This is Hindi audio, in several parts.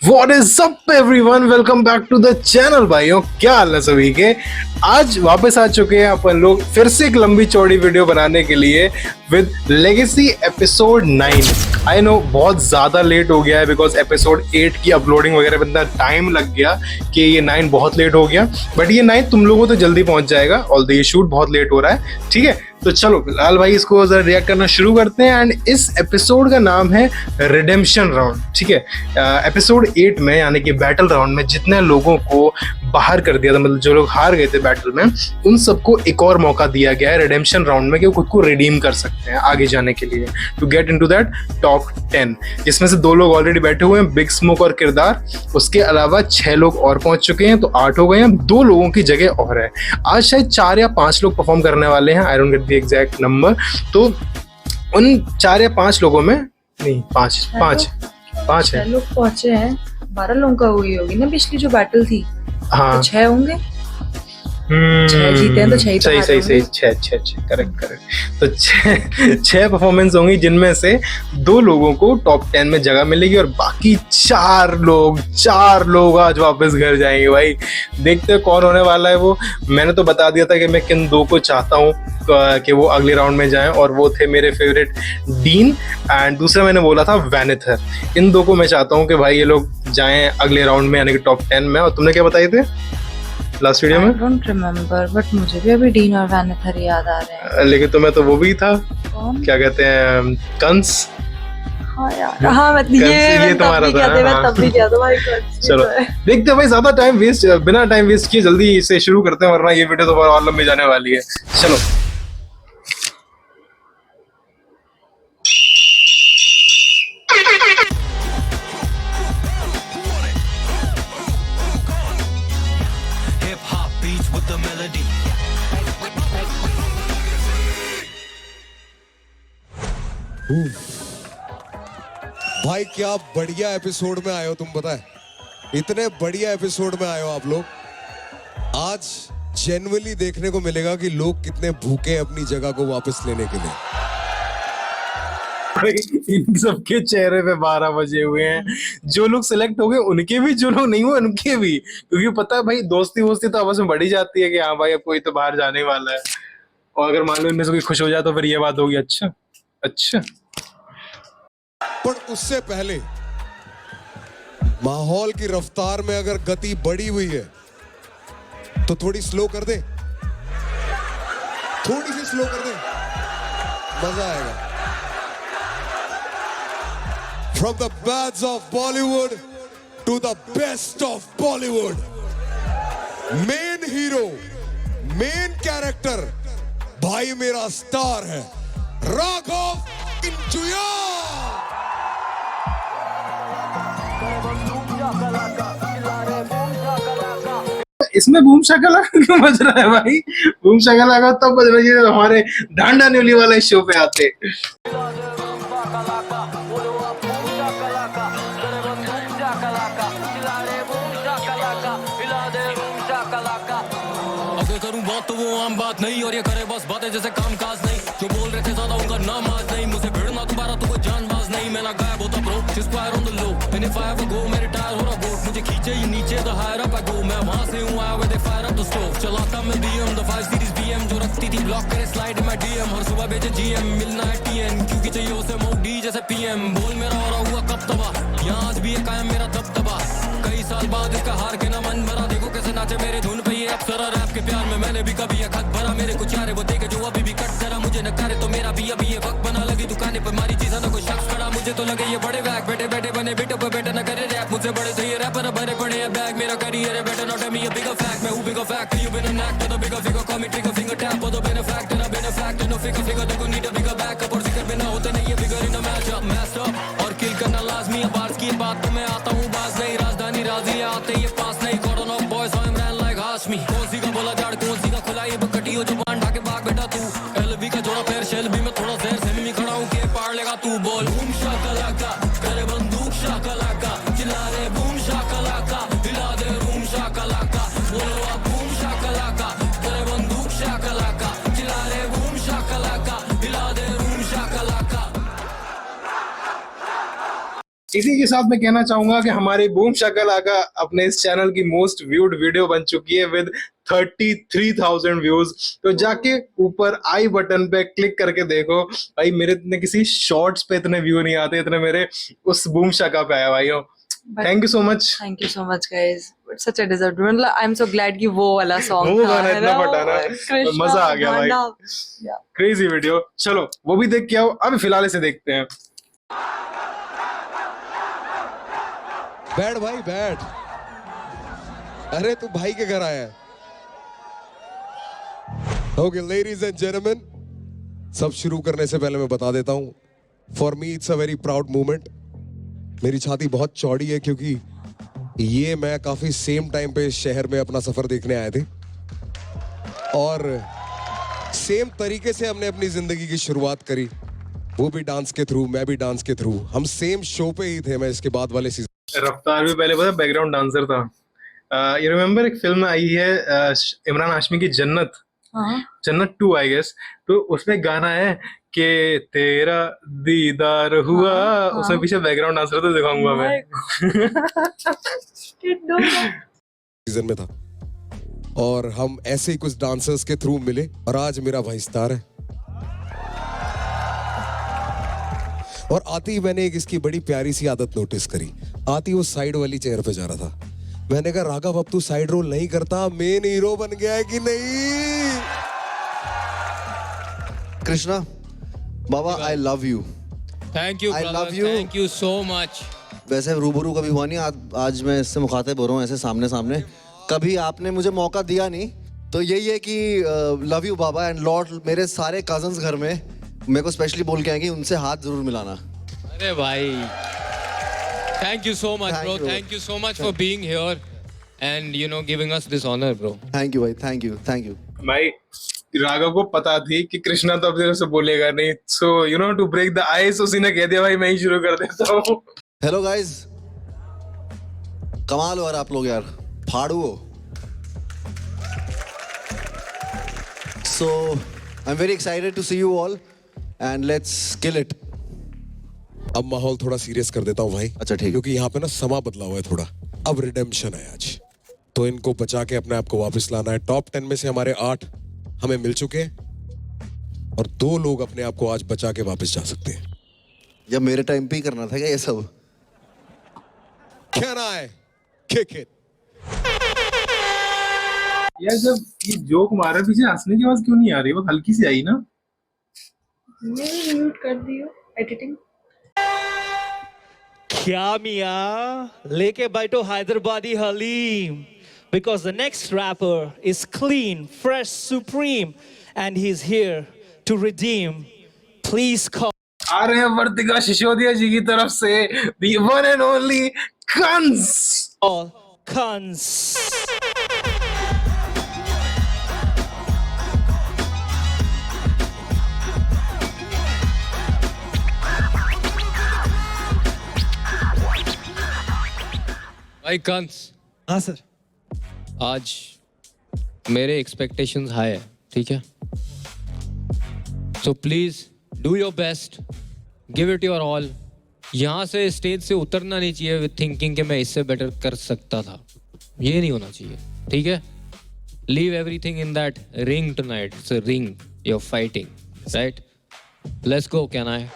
What is up everyone? Welcome back to the channel भाइयों। क्या हाल है सभी के। आज वापस आ चुके हैं अपन लोग फिर से एक लंबी चौड़ी वीडियो बनाने के लिए with legacy episode 9। I know बहुत ज़्यादा लेट हो गया है बिकॉज एपिसोड 8 की अपलोडिंग वगैरह में इतना टाइम लग गया कि ये 9 बहुत लेट हो गया। बट ये 9 तुम लोगों को तो जल्दी पहुंच जाएगा। ऑल्दो ये शूट बहुत लेट हो रहा है, ठीक है। तो चलो फिलहाल भाई इसको जरा रिएक्ट करना शुरू करते हैं। एंड इस एपिसोड का नाम है रिडेम्पशन राउंड, ठीक है। एपिसोड 8 में यानी कि बैटल राउंड में जितने लोगों को बाहर कर दिया था, मतलब जो लोग हार गए थे बैटल में, उन सबको एक और मौका दिया गया है रिडेम्पशन राउंड में कि वो खुद को रिडीम कर सकते हैं आगे जाने के लिए, to get into that top 10, जिसमें से 2 लोग ऑलरेडी बैठे हुए हैं, बिग स्मोक और किरदार। उसके अलावा 6 लोग और पहुंच चुके हैं, तो 8 हो गए हैं। 2 लोगों की जगह और है। आज शायद 4 या 5 लोग परफॉर्म करने वाले हैं। I don't get the exact number. तो उन 4 या 5 लोगों में नहीं, 5 है। लोग पहुंचे हैं। 12 लोगों का हुई होगी ना पिछली जो बैटल थी। हाँ, तो 6 होंगे। 6 जीते हैं तो 6 सही 6 करेक्ट। तो 6 परफॉर्मेंस होंगी जिनमें से 2 लोगों को टॉप 10 में जगह मिलेगी और बाकी 4 लोग आज वापस घर जाएंगे। भाई देखते हैं कौन होने वाला है वो। मैंने तो बता दिया था कि मैं किन 2 को चाहता हूँ कि वो अगले राउंड में जाएं, और वो थे मेरे फेवरेट डीन एंड दूसरा मैंने बोला था वैनेथर। इन 2 को मैं चाहता हूँ कि भाई ये लोग जाएं अगले राउंड में यानी कि टॉप 10 में। और तुमने क्या बताए थे लास्ट वीडियो में? I don't remember, but मुझे भी अभी डीन और वैनेथर याद आ रहे हैं। लेकिन तुम्हें तो वो भी था, कौन? क्या कहते हैं, कंस। हाँ यार, हाँ मैं ये तुम्हारा था। मैं तब भी किया था भाई। कंस चलो देखते हैं भाई, ज्यादा टाइम वेस्ट, बिना टाइम वेस्ट किए जल्दी से शुरू करते हैं, वरना ये वीडियो तो और लंबी जाने वाली है। चलो भाई क्या बढ़िया एपिसोड में आए हो तुम, पता है इतने बढ़िया एपिसोड में आए हो आप लोग। आज जेन्युइनली देखने को मिलेगा कि लोग कितने भूखे हैं अपनी जगह को वापस लेने के लिए। इन सबके चेहरे पे 12 बजे हुए हैं। जो लोग सिलेक्ट हो गए उनके भी, जो लोग नहीं हुए उनके भी, क्योंकि पता है भाई दोस्ती वोस्ती तो आपस में बढ़ी जाती है कि हाँ भाई अब कोई तो बाहर जाने वाला है। और अगर मान लो इनमें से कोई खुश हो जाए तो फिर ये बात होगी, अच्छा। पर उससे पहले माहौल की रफ्तार में अगर गति बढ़ी हुई है तो थोड़ी स्लो कर दे, थोड़ी सी स्लो कर दे, मजा आएगा। From the bads of Bollywood to the best of Bollywood, main hero, main character, भाई मेरा स्टार है राघव इंजुया। इसमें बूम शकलाका क्यों बज रहा है भाई? बूम शकलाका तब बज रहा है जब हमारे डांडा न्यूली वाले शो पे आते। अगर करूं बात तो वो आम बात नहीं, और ये करे बस बातें जैसे काम काज नहीं। जो बोल रहे थे ज्यादा उनका नाम आज नहीं, मुझे भिड़ना दोबारा तो कोई जानबाज नहीं। मैं ना गायब होता ब्रो, जिस fire on the low, and if I have a go, मैं रिटायर हो रहा गोट। मुझे खींचे ही नीचे the higher up I go, मैं वहां से हूं आया with fire up the stove. चलाता मैं बीएम द 5 सीरीज बीएम, जो रखती थी ब्लॉक करे स्लाइड इन माय डीएम। हर सुबह भेजे जीएम, मिलना है टीएन, क्योंकि चाहिए उसे मोडी जैसे पीएम। बोल मेरा हो रहा हुआ कब तबाह, यहाँ आज भी है कायम मेरा दबदबा। कई साल बाद इसका हार के ना मन भरा, देखो कैसे नाचे मेरे धुन पे ये अप्सरा। रैप के प्यार में मैंने भी कभी एक हक भरा, मेरे कुछ यार वो देखे जो अभी भी कट करा। मुझे न करे तो मेरा भी अभी ये वक्त बना, लगी दुकाने पर मारी चीज़ ना कोई शख्स खड़ा। मुझे तो लगे ये बड़े बैग, बैठे बैठे बने बिटो पे बैठे न करे रैप। मुझसे बड़े थे ये रैपर, भरे पड़े हैं बैग। मेरा करियर है better not me a bigger fact, मैं हूँ bigger fact. You been an actor the bigger figure, call me trigger finger tap. The been fact ना been fact, no figure figure देखो नीड अ बिगर बैकअप। और जिक्र बिना होते नहीं ये बिगर इन अ मैचअप, मैस्ड और किल करना लाजमी है। बात की बात तो मैं आता हूँ, बाज नहीं राजधानी राजी आते ये पास नहीं। Cordon of boys I am ran like Hashmi. कौन सी का बोला जाड़, कौन सी का खुला ये बकटी हो जुबान ढाके भाग बेटा तू। एलवी का जोड़ा पैर शेल भी मैं थोड़ा शेर से में खड़ा हूँ के पार लेगा तू। बोल बूम शाकलाका, करे बंदूक शाकलाका, चिल्ला रे बूम शाकलाका, हिला दे रूम शाकलाका। बोलो आप बूम शाकलाका, करे बंदूक शाकलाका, चिल्ला रे बूम शाकलाका, हिला दे रूम शाकलाका। इसी के साथ मैं कहना चाहूंगा कि हमारी बूम शकलाका अपने इस चैनल की मोस्ट व्यूड वीडियो बन चुकी है विद 33,000 व्यूज। तो जाके ऊपर आई बटन पे क्लिक करके देखो भाई, मेरे इतने किसी शॉर्ट्स पे इतने व्यू नहीं आते, इतने मेरे उस बूम शका पे आया भाइयों। Thank you so much. Thank you so much guys, it's such a deserve. मतलब आई एम सो ग्लैड कि वो वाला सॉन्ग वो था, गाना है इतना ना? फटा ना, कृष्णा मजा आ गया भाई। गाना। Yeah. क्रेजी वीडियो, चलो वो भी देख के आओ। अभी फिलहाल इसे देखते हैं। बैठ भाई बैठ। अरे तू भाई के घर आया है। ओके लेडीज एंड जेंटलमैन, सब शुरू करने से पहले मैं बता देता हूं, for me it's a very proud moment. मेरी छाती बहुत चौड़ी है क्योंकि ये मैं काफी सेम टाइम पे इस शहर में अपना सफर देखने आए थे और सेम तरीके से हमने अपनी जिंदगी की शुरुआत करी, वो भी डांस के थ्रू, मैं भी डांस के थ्रू। हम सेम शो पे ही थे। मैं इसके बाद वाले सीजन रफ्तार भी पहले पता बैकग्राउंड डांसर था। यू रिमेम्बर एक फिल्म आई है इमरान हाशमी की, जन्नत, हाँ। जन्नत 2 आई गेस। तो उसमें गाना है कि तेरा दीदार हुआ, हाँ, उसमें पीछे बैकग्राउंड डांसर तो दिखाऊंगा मैं। सीजन में था और हम ऐसे ही कुछ डांसर्स के थ्रू मिले और आज मेरा भाई स्टार है। और आती ही मैंने एक इसकी बड़ी प्यारी सी आदत नोटिस करी। आती वो साइड वाली चेयर पे जा रहा था। मैंने कहा राघव अब तू साइड रोल नहीं करता, मेन हीरो बन गया है कि नहीं? कृष्णा बाबा, I love you. Thank you I brother, love you. Thank you so much. वैसे रूबरू कभी हुआ नहीं, आज मैं इससे मुखातिब हो रहा हूँ ऐसे सामने सामने। कभी आपने मुझे मौका दिया नहीं, तो यही है कि love you Baba. And Lord, मेरे सारे कजन्स घर में मेरे को स्पेशली बोल के आए कि उनसे हाथ जरूर मिलाना। अरे भाई, thank you so much Thank bro, you. Thank you so much for being here and you know giving us this honour bro. Thank you भाई, थैंक यू, थैंक यू। भाई राघव को पता थी कि कृष्णा तो अब तेरे से बोलेगा नहीं, so you know to break the ice उसी ने कह दिया भाई मैं ही शुरू कर देता हूँ। हेलो गाइस, कमाल हो यार आप लोग यार, फाड़ू हो। So I am very excited to see you all and let's kill it. अब माहौल थोड़ा सीरियस कर देता हूँ भाई। अच्छा, ठीक है। क्योंकि यहाँ पे ना समा बदला हुआ है थोड़ा। अब रिडेम्पशन है आज, तो इनको बचा के अपने आप को वापस लाना है। टॉप 10 में से हमारे 8 हमें मिल चुके हैं और 2 लोग अपने आप को आज बचा के वापस जा सकते हैं। या मेरे टाइम पे ही करना था क्या ये सब? Can I kick it? यार जब ये जोक मारा पीछे हंसने की आवाज क्यों नहीं आ रही? वो हल्की सी आई ना। म्यूट कर दियो एडिटिंग। क्या मियाँ, लेके बैठो Hyderabadi haleem, because the next rapper is clean, fresh, supreme, and he's here to redeem. Please call. आ रहे हैं वर्तिका सिसोदिया जी की तरफ से the one and only Kans. Cons. भाई कंस, हाँ सर। आज मेरे एक्सपेक्टेशंस हाई है, ठीक है? So please do your best, give it your all. यहाँ से स्टेज से उतरना नहीं चाहिए विद थिंकिंग कि मैं इससे बेटर कर सकता था। ये नहीं होना चाहिए, ठीक है? Leave everything in that ring tonight. It's a ring, you are fighting, right? Let's go. Can I?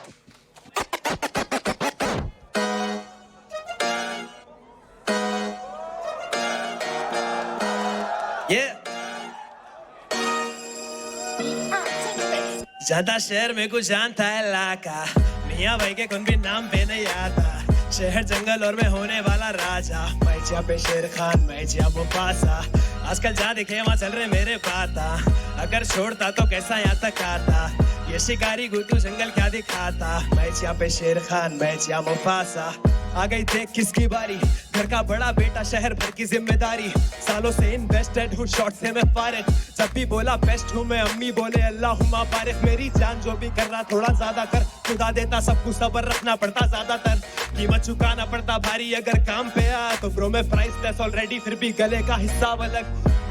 ज्यादा शहर में कुछ जानता है लाका, मियाँ भाई के कौन भी नाम पे नहीं आता। शहर जंगल और मैं होने वाला राजा, मैं जिया पे शेर खान, मैं जिया मुफासा। आजकल जा दिखे वहाँ चल रहे मेरे पाता, अगर छोड़ता तो कैसा यहाँ तक आता। ये शिकारी गुड्डू जंगल क्या दिखाता, मैं जिया पे शेर खान, मैं जिया मुफासा। आ गई देख किसकी बारी, घर का बड़ा बेटा शहर भर की जिम्मेदारी। सालों से इन्वेस्टेड हूँ, शॉर्ट से मैं फारिग। जब भी बोला बेस्ट हूँ मैं, अम्मी बोले अल्लाहुम्मा बारिक। मेरी जान जो भी कर रहा थोड़ा ज्यादा कर, खुदा देता सब कुछ, सबर रखना पड़ता ज्यादातर, कीमत चुकाना पड़ता भारी। अगर काम पे आ तो ब्रो मैं प्राइसलेस ऑलरेडी, फिर भी गले का हिस्सा अलग।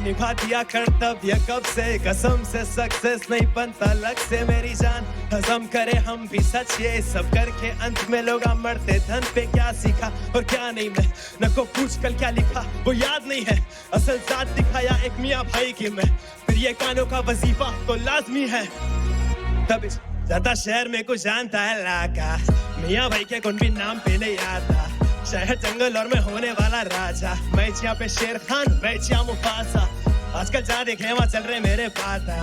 निभा दिया कर्तव्य कब से, कसम से सक्सेस नहीं बनता लक से मेरी जान, हजम करे हम भी सच ये सब करके अंत में लोग मरते, धन पे क्या सीखा और क्या नहीं, मैं न को पूछ कल क्या लिखा वो याद नहीं है, असल जात दिखाया एक मियाँ भाई की मैं, फिर ये कानों का वजीफा तो लाजमी है, तभी ज्यादा शहर में कुछ जानता है लाका, मियाँ भाई के कौन भी नाम पे नहीं आता, शहर जंगल और मैं होने वाला राजा, मैं यहाँ पे शेर खान मैं यहाँ मुफासा, आजकल जा देखे वहाँ चल रहे मेरे पाता,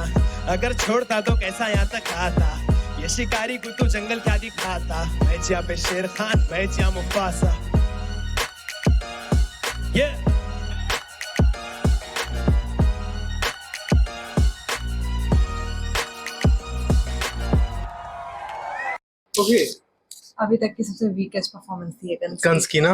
अगर छोड़ता तो कैसा यहाँ तक आता, ये शिकारी कुत्तू जंगल क्या दिखाता, मैं यहाँ पे शेर खान मैं यहाँ मुफासा, yeah. ओके अभी तक की सबसे वीकेस्ट परफॉर्मेंस थी ये कंस की ना।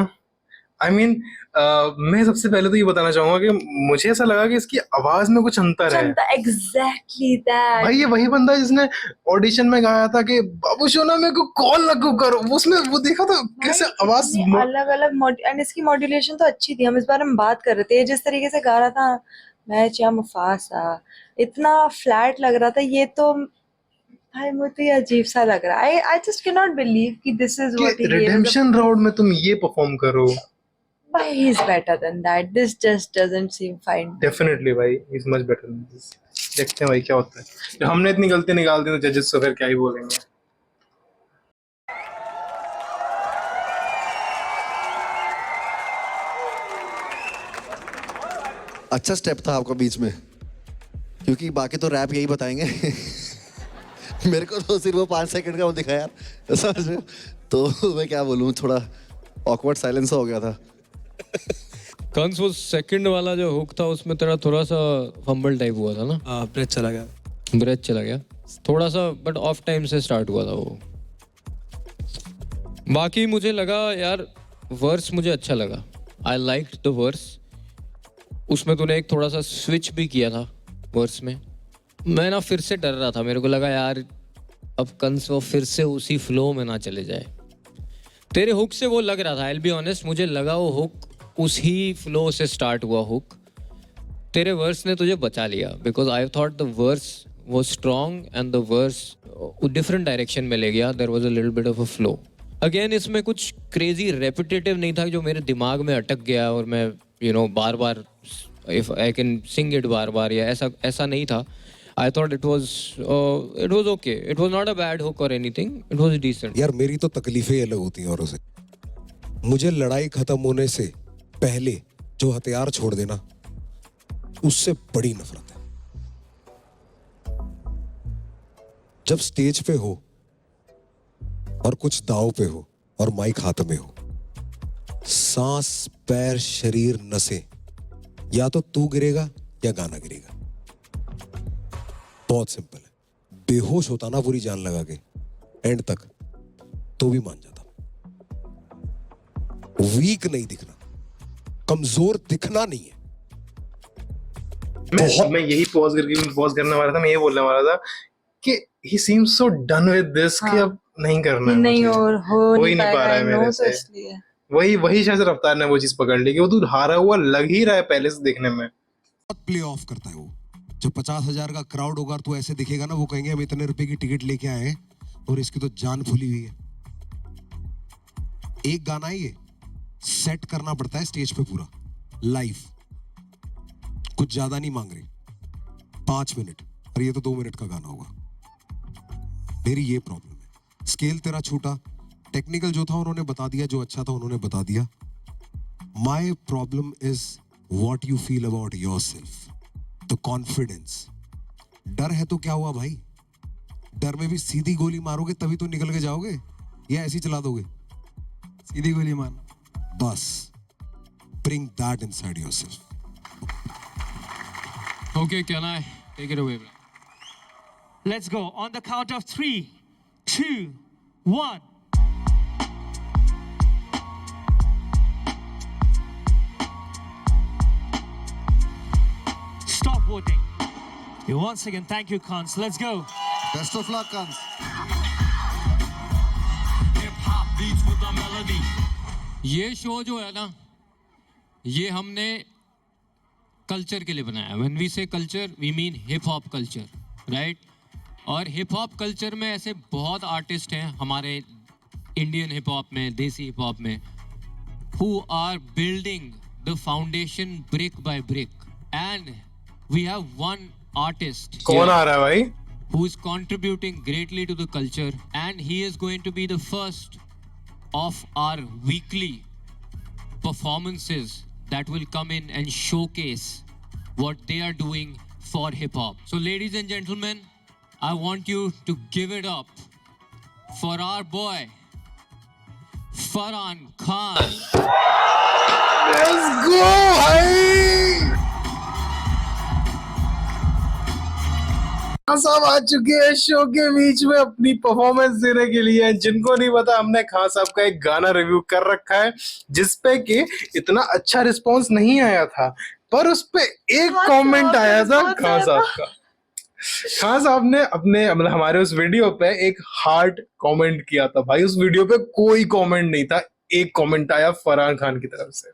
आई मीन मैं सबसे पहले तो ये बताना चाहूंगा कि मुझे ऐसा लगा कि इसकी आवाज में कुछ अंतर है। Exactly that. भाई ये वही बंदा है जिसने ऑडिशन में गाया था कि बाबू सोना मेरे को कॉल लगो करो, उसमें वो देखा था कैसे आवाज अलग अलग एंड इसकी मॉड्यूलेशन तो अच्छी थी, हम इस बारे में बात कर रहे थे, जिस तरीके से गा रहा था मैं या मुफासा इतना फ्लैट लग रहा था, ये तो भाई मुझे ये अजीब सा लग रहा है। I just can not believe कि this is what he is. Redemption round में तुम ये परफॉर्म करो। भाई he is better than that, this just doesn't seem fine. Definitely भाई he is much better than this. देखते हैं भाई क्या होता है, जब हमने इतनी गलती निकाल दी तो जजेस तो फिर क्या ही बोलेंगे। अच्छा स्टेप था आपका बीच में, क्योंकि बाकी तो रैप यही बताएंगे। मेरे को तो सिर्फ वो 5 सेकंड का वो दिखा यार, समझ रहे हो? तो मैं क्या बोलूँ, थोड़ा ऑकवर्ड साइलेंस हो गया था। कंस वो सेकंड वाला जो हुक था उसमें तेरा थोड़ा सा फंबल टाइप हुआ था ना? ब्रेथ चला गया, ब्रेथ चला गया थोड़ा सा, बट ऑफ टाइम से स्टार्ट हुआ था वो। बाकी मुझे लगा यार वर्स मुझे अच्छा लगा, आई लाइक द वर्स। उसमें तूने एक थोड़ा सा स्विच भी किया था वर्स में। मैं ना फिर से डर रहा था, मेरे को लगा यार अब कंस वो फिर से उसी फ्लो में ना चले जाए। तेरे हुक से वो लग रहा था, आई बी ऑनेस्ट, मुझे लगा वो हुक उसी फ्लो से स्टार्ट हुआ हुक। तेरे वर्स ने तुझे बचा लिया, because I thought the verse वो strong and the verse different direction में ले गया। There was a little bit of a flow. Again इसमें कुछ क्रेजी रेपिटेटिव नहीं था जो मेरे दिमाग में अटक गया और मैं बार बार if I can sing it बार बार, या ऐसा नहीं था। I thought it was okay. It was not a bad hook or anything. It was decent. यार मेरी तो तकलीफें ही अलग होती हैं औरों से। मुझे लड़ाई खत्म होने से पहले जो हथियार छोड़ देना, उससे बड़ी नफरत है। जब स्टेज पे हो और कुछ दाव पे हो और माइक हाथ में हो, सांस पैर शरीर नसें, या तो तू गिरेगा या गाना गिरेगा। बहुत सिंपल है। बेहोश होता ना पूरी जान लगा के एंड तक, तो भी मान जाता। वीक नहीं दिखना, कमजोर दिखना नहीं है। मैं यही पॉज करने वाला था। मैं ये बोलने वाला था कि he seems so done with this कि अब नहीं करना है, नहीं और हो नहीं पा रहा है मेरे से। इसलिए वही शायद रफ्तार ने वो चीज पकड़ ली कि वो तू हारा हुआ लग ही रहा है पहले से देखने में। बहुत प्ले ऑफ करता है वो। जब 50,000 का क्राउड होगा तो ऐसे दिखेगा ना, वो कहेंगे हम इतने रुपए की टिकट लेके आए हैं और इसकी तो जान फूली हुई है। एक गाना ये सेट करना पड़ता है स्टेज पे पूरा लाइव, कुछ ज्यादा नहीं मांग रहे, 5 मिनट, और ये तो 2 मिनट का गाना होगा। मेरी ये प्रॉब्लम है। स्केल तेरा छूटा, टेक्निकल जो था उन्होंने बता दिया, जो अच्छा था उन्होंने बता दिया। My problem is what you feel about your self, the confidence. डर है तो क्या हुआ भाई, डर में भी सीधी गोली मारोगे तभी तो निकल के जाओगे, या ऐसी चला दोगे? सीधी गोली मारना बस। Bring that inside yourself. Okay, can I take it away? Let's go. On the count of 3, 2, 1. Stop voting. Once again, thank you, Kans. Let's go. Best of luck Kans. ये शो जो है ना, ये हमने कल्चर के लिए बनाया। When we say culture we mean hip hop culture, right? और हिप हॉप कल्चर में ऐसे बहुत आर्टिस्ट हैं हमारे इंडियन हिप हॉप में, देसी हिप हॉप में, who are building the foundation brick by brick, and we have one artist कौन here आ रहा है भाई? who is contributing greatly to the culture, and he is going to be the first of our weekly performances that will come in and showcase what they are doing for hip hop. So ladies and gentlemen, I want you to give it up for our boy Farhan Khan. Let's go भाई। खान साहब आ चुके हैं शो के बीच में अपनी परफॉर्मेंस देने के लिए। जिनको नहीं पता, हमने खान साहब का एक गाना रिव्यू कर रखा है जिसपे कि इतना अच्छा रिस्पांस नहीं आया था, पर उस पे एक कमेंट आया था खान साहब का। खान साहब ने अपने मतलब हमारे उस वीडियो पे एक हार्ट कमेंट किया था भाई। उस वीडियो पे कोई कमेंट नहीं था, एक कमेंट आया फरहान खान की तरफ से।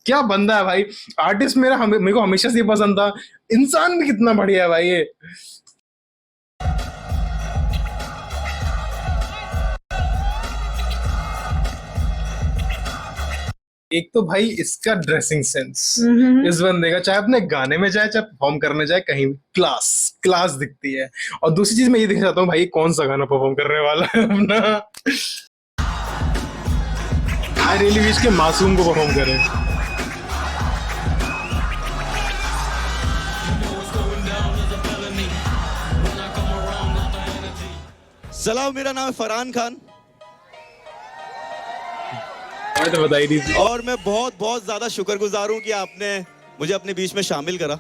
क्या बंदा है भाई, आर्टिस्ट मेरे को हमेशा से पसंद था, इंसान भी कितना बढ़िया है भाई ये। एक तो भाई इसका ड्रेसिंग सेंस, इस बंदे का, चाहे अपने गाने में जाए चाहे परफॉर्म करने जाए, कहीं भी क्लास दिखती है। और दूसरी चीज मैं ये देखना चाहता हूँ भाई, कौन सा गाना परफॉर्म करने वाला है अपना। आई रियली विश के मासूम को परफॉर्म करे। सलाम, मेरा नाम है फरहान खान तो बताई दी। और मैं बहुत ज्यादा शुक्रगुजार हूं कि आपने मुझे अपने बीच में शामिल करा।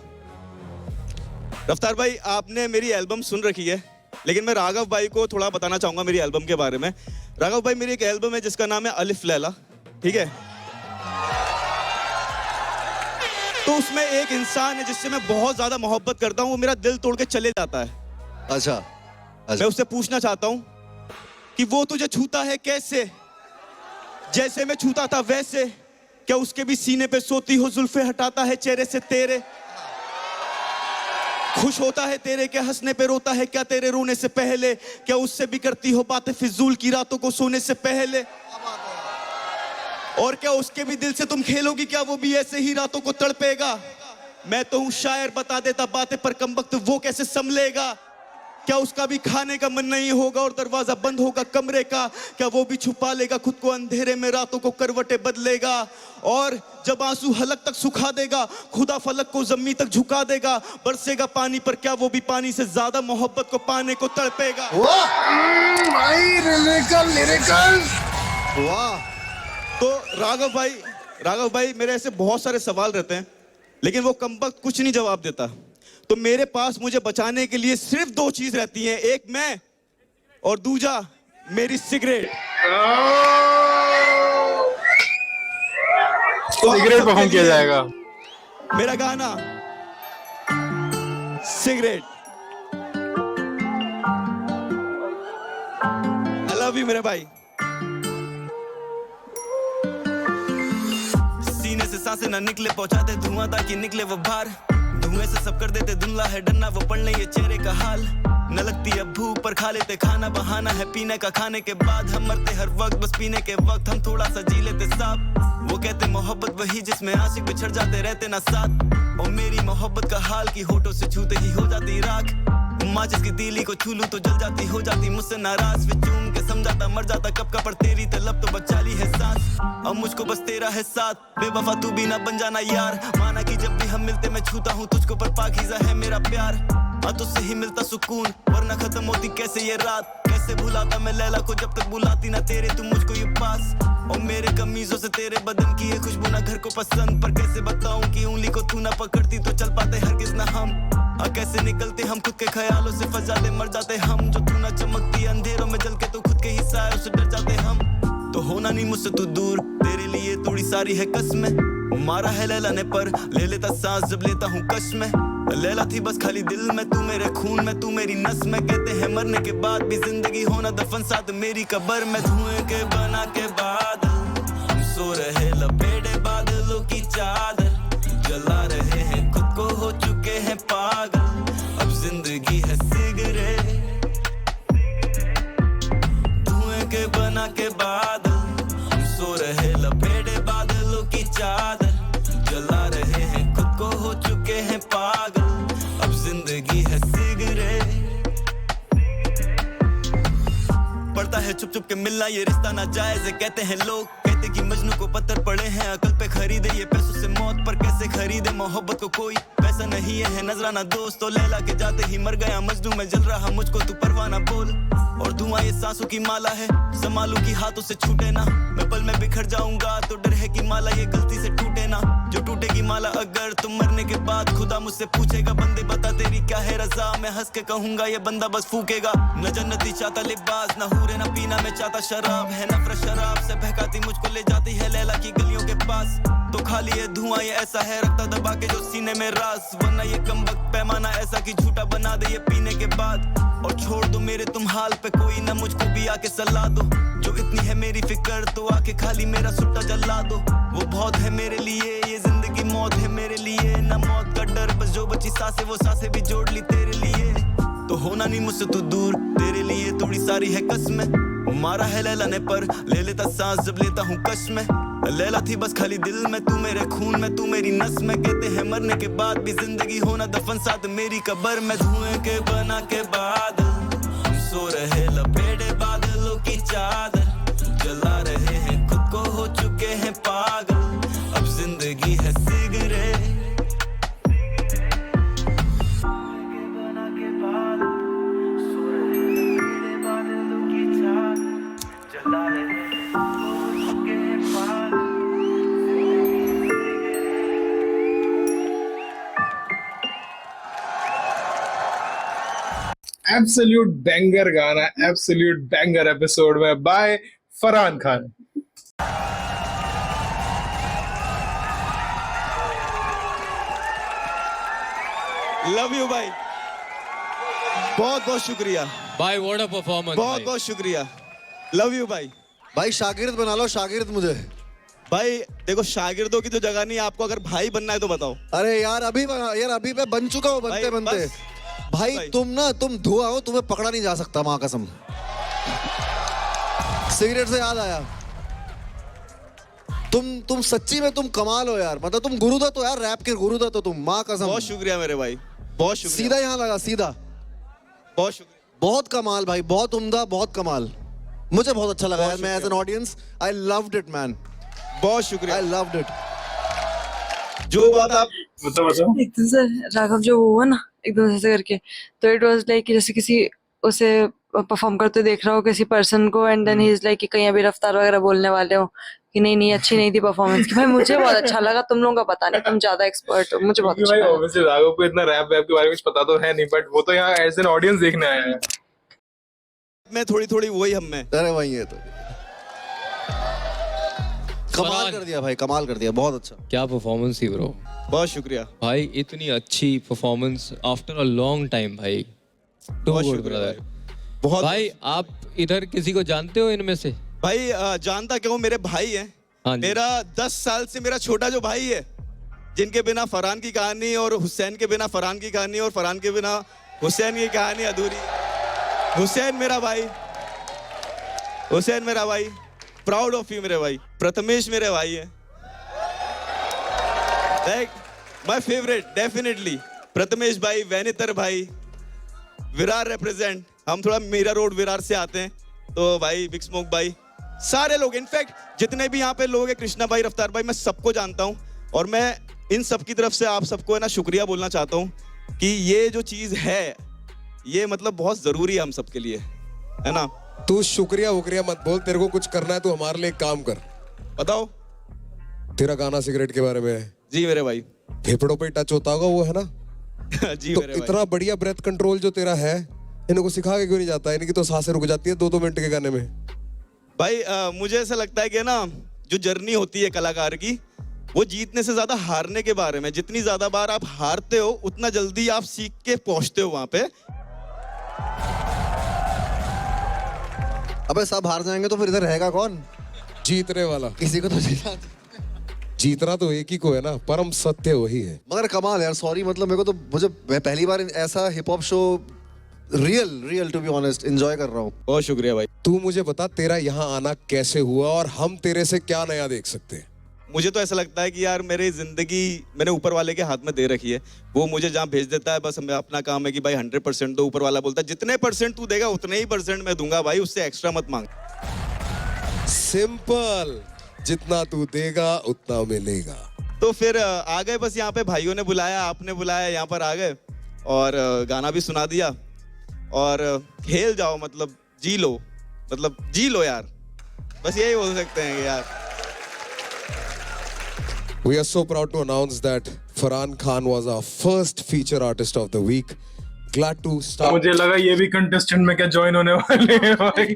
रफ्तार भाई, आपने मेरी एल्बम सुन रखी है, लेकिन मैं राघव भाई को थोड़ा बताना चाहूंगा मेरी एल्बम के बारे में। राघव भाई, मेरी एक एल्बम है जिसका नाम है अलिफ लैला, ठीक है? तो उसमें एक इंसान है जिससे मैं बहुत ज्यादा मोहब्बत करता हूँ, वो मेरा दिल तोड़ के चले जाता है। अच्छा, मैं उससे पूछना चाहता हूँ कि वो तुझे छूता है कैसे, जैसे मैं छूता था वैसे? क्या उसके भी सीने पे सोती हो, जुल्फे हटाता है चेहरे से तेरे? खुश होता है तेरे के हंसने पे, रोता है क्या तेरे रोने से पहले? क्या उससे भी करती हो बातें फिजूल की रातों को सोने से पहले? और क्या उसके भी दिल से तुम खेलोगी, क्या वो भी ऐसे ही रातों को तड़पेगा? मैं तो हूं शायर, बता देता बातें, पर कम वक्त वो कैसे संभलेगा? क्या उसका भी खाने का मन नहीं होगा और दरवाजा बंद होगा कमरे का? क्या वो भी छुपा लेगा खुद को अंधेरे में, रातों को करवटें बदलेगा? और जब आंसू हलक तक सुखा देगा, खुदा फलक को जमीन तक झुका देगा, बरसेगा पानी पर, क्या वो भी पानी से ज्यादा मोहब्बत को पाने को तड़पेगा? भाई लिरिकल वाह। तो राघव भाई मेरे ऐसे बहुत सारे सवाल रहते हैं, लेकिन वो कमबख्त कुछ नहीं जवाब देता। तो मेरे पास मुझे बचाने के लिए सिर्फ दो चीज रहती हैं, एक मैं और दूजा मेरी सिगरेट। सिगरेट परफॉर्म किया जाएगा। मेरा गाना सिगरेट। आई लव यू मेरे भाई। सीने से सांसें ना निकले, पहुंचा दे धुआं ताकि निकले वो बाहर। धुएं से सब कर देते धुंधला है डरना, वो पढ़ ले ये चेहरे का हाल। न लगती अब भूख पर खा लेते खाना, बहाना है पीने का, खाने के बाद हम मरते हर वक्त, बस पीने के वक्त हम थोड़ा सा जी लेते साथ। वो कहते मोहब्बत वही जिसमें आशिक बिछड़ जाते रहते ना साथ। और मेरी मोहब्बत का हाल की होठों से छूते ही हो जाती राख। माचिस की तीली को छू लूं तो जल जाती, हो जाती मुझसे नाराज। फिर चूम के समझाता मर जाता कब का, पर तेरी तलब तो बचा ली है सांस। अब मुझको बस तेरा है साथ, बेवफा तू भी ना बन जाना यार। माना कि जब भी हम मिलते मैं छूता हूँ तुझको, पर पाकीज़ा है मेरा प्यार। तुझसे ही मिलता सुकून, वरना खत्म होती कैसे ये रात। कैसे भुलाता मैं लैला को जब तक बुलाती ना तेरे तू मुझको ये पास। और मेरे कमीजों से तेरे बदन की ये खुशबू ना घर को पसंद, पर कैसे बताऊं कि उंगली को तू ना पकड़ती तो चल पाते हरगिज़ ना हम। कैसे निकलते हम खुद के ख्यालों से, फंस जाते मर जाते हम। जो तू ना चमकती अंधेरों में जल के तो खुद के ही सायों से डर जाते हम। तो होना नहीं मुझसे तू दूर, तेरे लिए थोड़ी सारी है कसमें। मारा है लैला ने पर ले लेता सांस जब लेता हूँ कश में। लैला थी बस खाली दिल में, तू मेरे खून में, तू मेरी नस में। कहते हैं मरने के बाद भी जिंदगी होना दफन साथ मेरी कब्र में। धुएं के बना के बादल हम सो रहे, लपेटे बादलों की चादर जला रहे हैं। जिंदगी है सिगरेट, धुएं के बना के बादल, हम सो रहे लपेटे बादलों की चादर, जला रहे हैं खुद को हो चुके हैं पागल, अब जिंदगी है सिगरेट। पड़ता है छुप छुप के मिलना ये रिश्ता नाजायज है, कहते हैं लोग, कहते कि मजनू को पत्थर पड़े हैं, अकल पे खरीदे ये पैसों से मौत, पर कैसे खरीदे मोहब्बत को, कोई पैसा नहीं है नजराना दोस्त, तो लैला के जाते ही मर गया मजनू, मैं जल रहा मुझको तू परवाना बोल, और धुआं ये सांसों की माला है, संभालू की हाथों से छूटे ना, मैं पल में बिखर जाऊंगा तो डर है कि माला ये गलती से टूटे ना, जो टूटेगी माला अगर तुम मरने के बाद, खुदा मुझसे पूछेगा बंदे बता तेरी क्या है रजा, मैं हंस के कहूंगा ये बंदा बस फूकेगा, न जन्नती चाहता लिबास, न हूरे न पीना मैं चाहता शराब, है नफरत शराब से बहकाती मुझको ले जाती है लैला की गलियों के पास, तो खाली है धुआं ये ऐसा है रखता दबा के जो सीने में रास, वरना ये कमबख्त पैमाना ऐसा कि झूठा बना दे ये पीने के बाद, और छोड़ दो मेरे तुम हाल पे कोई ना मुझको भी आके सलाह दो, जो इतनी है मेरी फिक्र तो आके खाली मेरा सुट्टा जला दो, वो बहुत है मेरे लिए ये जिंदगी मौत है मेरे लिए, ना मौत का डर बस जो बची सांसें वो सांसें भी जोड़ ली तेरे लिए, तो होना नहीं मुझसे तू दूर, तेरे लिए थोड़ी सारी है कसमें, मारा है लैला ने पर ले लेता सांस जब लेता हूँ कश में, लैला थी बस खाली दिल में, तू मेरे खून में तू मेरी नस में, कहते हैं मरने के बाद भी जिंदगी होना दफन साथ मेरी कब्र में, धुएं के बना के बादल, हम सो रहे लपेटे बादलों की चादर, जला रहे हैं खुद को हो चुके हैं पागल, अब जिंदगी है सिगरेट, बना के बादल, सो रहे लपेटे बादलों की चादर, जला रहे हैं खुद को हो चुके हैं पागल। एब्सोल्यूट बैंगर गाना, एब्सोल्यूट बैंगर एपिसोड में by Farhan Khan. Love you भाई, बहुत बहुत शुक्रिया, भाई व्हाट अ परफॉर्मेंस, बहुत बहुत शुक्रिया, लव यू भाई। भाई शागिर्द बना लो, शागिर्द मुझे। भाई देखो शागिर्दों की तो जगह नहीं, आपको अगर भाई बनना है तो बताओ। अरे यार अभी मैं बन चुका हूँ बनते भाई, बनते। बस। भाई भाई। तुम धुआं हो, तुम्हें पकड़ा नहीं जा सकता माँ कसम। सिगरेट से याद आया, तुम सच्ची में तुम कमाल हो यार, मतलब तुम गुरुदत्त हो यार, रैप के गुरुदत्त हो तुम, माँ कसम। बहुत शुक्रिया मेरे भाई, बहुत शुक्रिया, सीधा यहाँ लगा, सीधा। बहुत शुक्रिया, बहुत कमाल भाई, बहुत उम्दा, बहुत कमाल। मुझे बहुत अच्छा लगा यार, मैं as an audience I loved it man, बहुत शुक्रिया, आई लव्ड इट। जो बात आप एकदम से राघव जो वो हुआ ना एकदम ऐसे करके, तो इट वाज लाइक जैसे किसी उसे परफॉर्म करते देख रहा हो किसी पर्सन को, and then he is like कि कहीं अभी रफ्तार वगैरह बोलने वाले हो कि नहीं अच्छी नहीं थी परफॉर्मेंस की। भाई मुझे बहुत अच्छा लगा, तुम लोगों का पता नहीं, तुम ज्यादा एक्सपर्ट हो, मुझे बहुत अच्छा भाई लगा। ऑब्वियसली राघव को इतना रैप वैप के बारे में कुछ पता तो है नहीं, बट वो तो यहाँ एज एन ऑडियंस देखने आया है। मैं थोड़ी थोड़ी वही हम में। अरे वही है तो कमाल कर दिया भाई, कमाल कर दिया, बहुत अच्छा। क्या परफॉर्मेंस थी ब्रो, बहुत शुक्रिया भाई इतनी अच्छी performance after a long time भाई, टू बहुत गुड शुक्रिया ब्रदर। बहुत भाई आप इधर किसी को जानते हो इनमें से? भाई जानता क्यों, मेरे भाई हैं। हाँ जी। मेरा 10 साल से मेरा छोटा जो भाई है, जिनके बिना फरहान की कहानी और हुसैन के बिना फरहान की कहानी और फरहान के बिना हुसैन की कहानी अधूरी। हुसैन मेरा भाई, हुसैन मेरा भाई, प्राउड ऑफ यू मेरे भाई। प्रथमेश मेरे भाई है, like my favourite definitely. Prathamesh भाई, वैनितर भाई, विरार रिप्रेजेंट, हम थोड़ा मीरा रोड विरार से आते हैं, तो भाई बिग स्मोक भाई, सारे लोग, इनफैक्ट जितने भी यहाँ पे लोग हैं, कृष्णा भाई, रफ्तार भाई, मैं सबको जानता हूँ, और मैं इन सब की तरफ से आप सबको है ना शुक्रिया बोलना चाहता हूँ कि ये जो चीज है ये मतलब बहुत जरूरी है हम सबके लिए, है ना। तू शुक्रिया वुक्रिया मत बोल, तेरे को कुछ करना है तो हमारे लिए एक काम कर। बताओ। तेरा गाना सिगरेट के बारे में है जी मेरे भाई। फेफड़ों पे टच होता होगा वो, है ना? जी तो मेरे भाई। इतना बढ़िया ब्रेथ कंट्रोल जो तेरा है, इनको सिखा के क्यों नहीं जाता? इनकी तो सांसें रुक जाती है 2-2 मिनट के गाने में। भाई मुझे ऐसा लगता है कि ना जो जर्नी होती है कलाकार की, वो जीतने से ज्यादा हारने के बारे में। जितनी ज्यादा बार आप हारते हो उतना जल्दी आप सीख के पहुंचते हो वहां पे। अबे सब हार जाएंगे तो फिर इधर रहेगा कौन? जीतने वाला। किसी को तो जीतना। जीतना तो एक ही को है ना, परम सत्य वही है। मगर कमाल यार, सॉरी मतलब मेरे को तो मैं पहली बार ऐसा hip hop show real to be honest enjoy कर रहा हूँ। बहुत शुक्रिया भाई। तू मुझे बता तेरा यहाँ आना कैसे हुआ और हम तेरे से क्या नया देख सकते हैं? मुझे तो ऐसा लगता है कि यार मेरी जिंदगी मैंने ऊपर वाले के हाथ में दे रखी है। वो मुझे जहाँ भेज देता है बस मैं अपना काम है कि भाई 100% तो ऊपर वाला बोलता है जितने % तू देगा उतने ही % मैं दूंगा भाई, उससे एक्स्ट्रा मत मांग। सिंपल, जितना तू देगा उतना मिलेगा। तो फिर आ गए बस यहाँ पे, भाइयों ने बुलाया, आपने बुलाया, यहाँ पर आ गए और गाना भी सुना दिया और खेल जाओ, मतलब जी लो, मतलब जी लो यार, बस यही बोल सकते हैं कि यार। We are so proud to announce that Farhan Khan was our first feature artist of the week. Glad to start. मुझे लगा ये भी कंटेस्टेंट में क्या ज्वाइन होने वाले हैं भाई।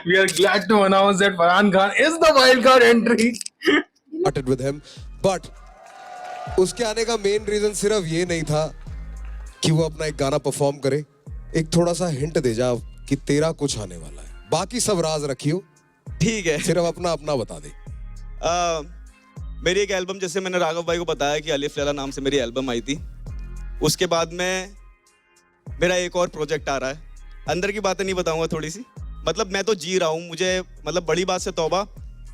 We are glad to announce that Farhan Khan is the wild card entry. Started with him, but उसके आने का मेन रीजन सिर्फ ये नहीं था कि वो अपना एक गाना परफॉर्म करे, एक थोड़ा सा हिंट दे जा कि तेरा कुछ आने वाला है। बाकी सब राज रखियो, ठीक है, सिर्फ अपना अपना बता दे। मेरी एक एल्बम, जैसे मैंने राघव भाई को बताया कि अलिफ लैला नाम से मेरी एल्बम आई थी, उसके बाद में मेरा एक और प्रोजेक्ट आ रहा है। अंदर की बातें नहीं बताऊंगा थोड़ी सी, मतलब मैं तो जी रहा हूँ, मुझे मतलब बड़ी बात से तौबा,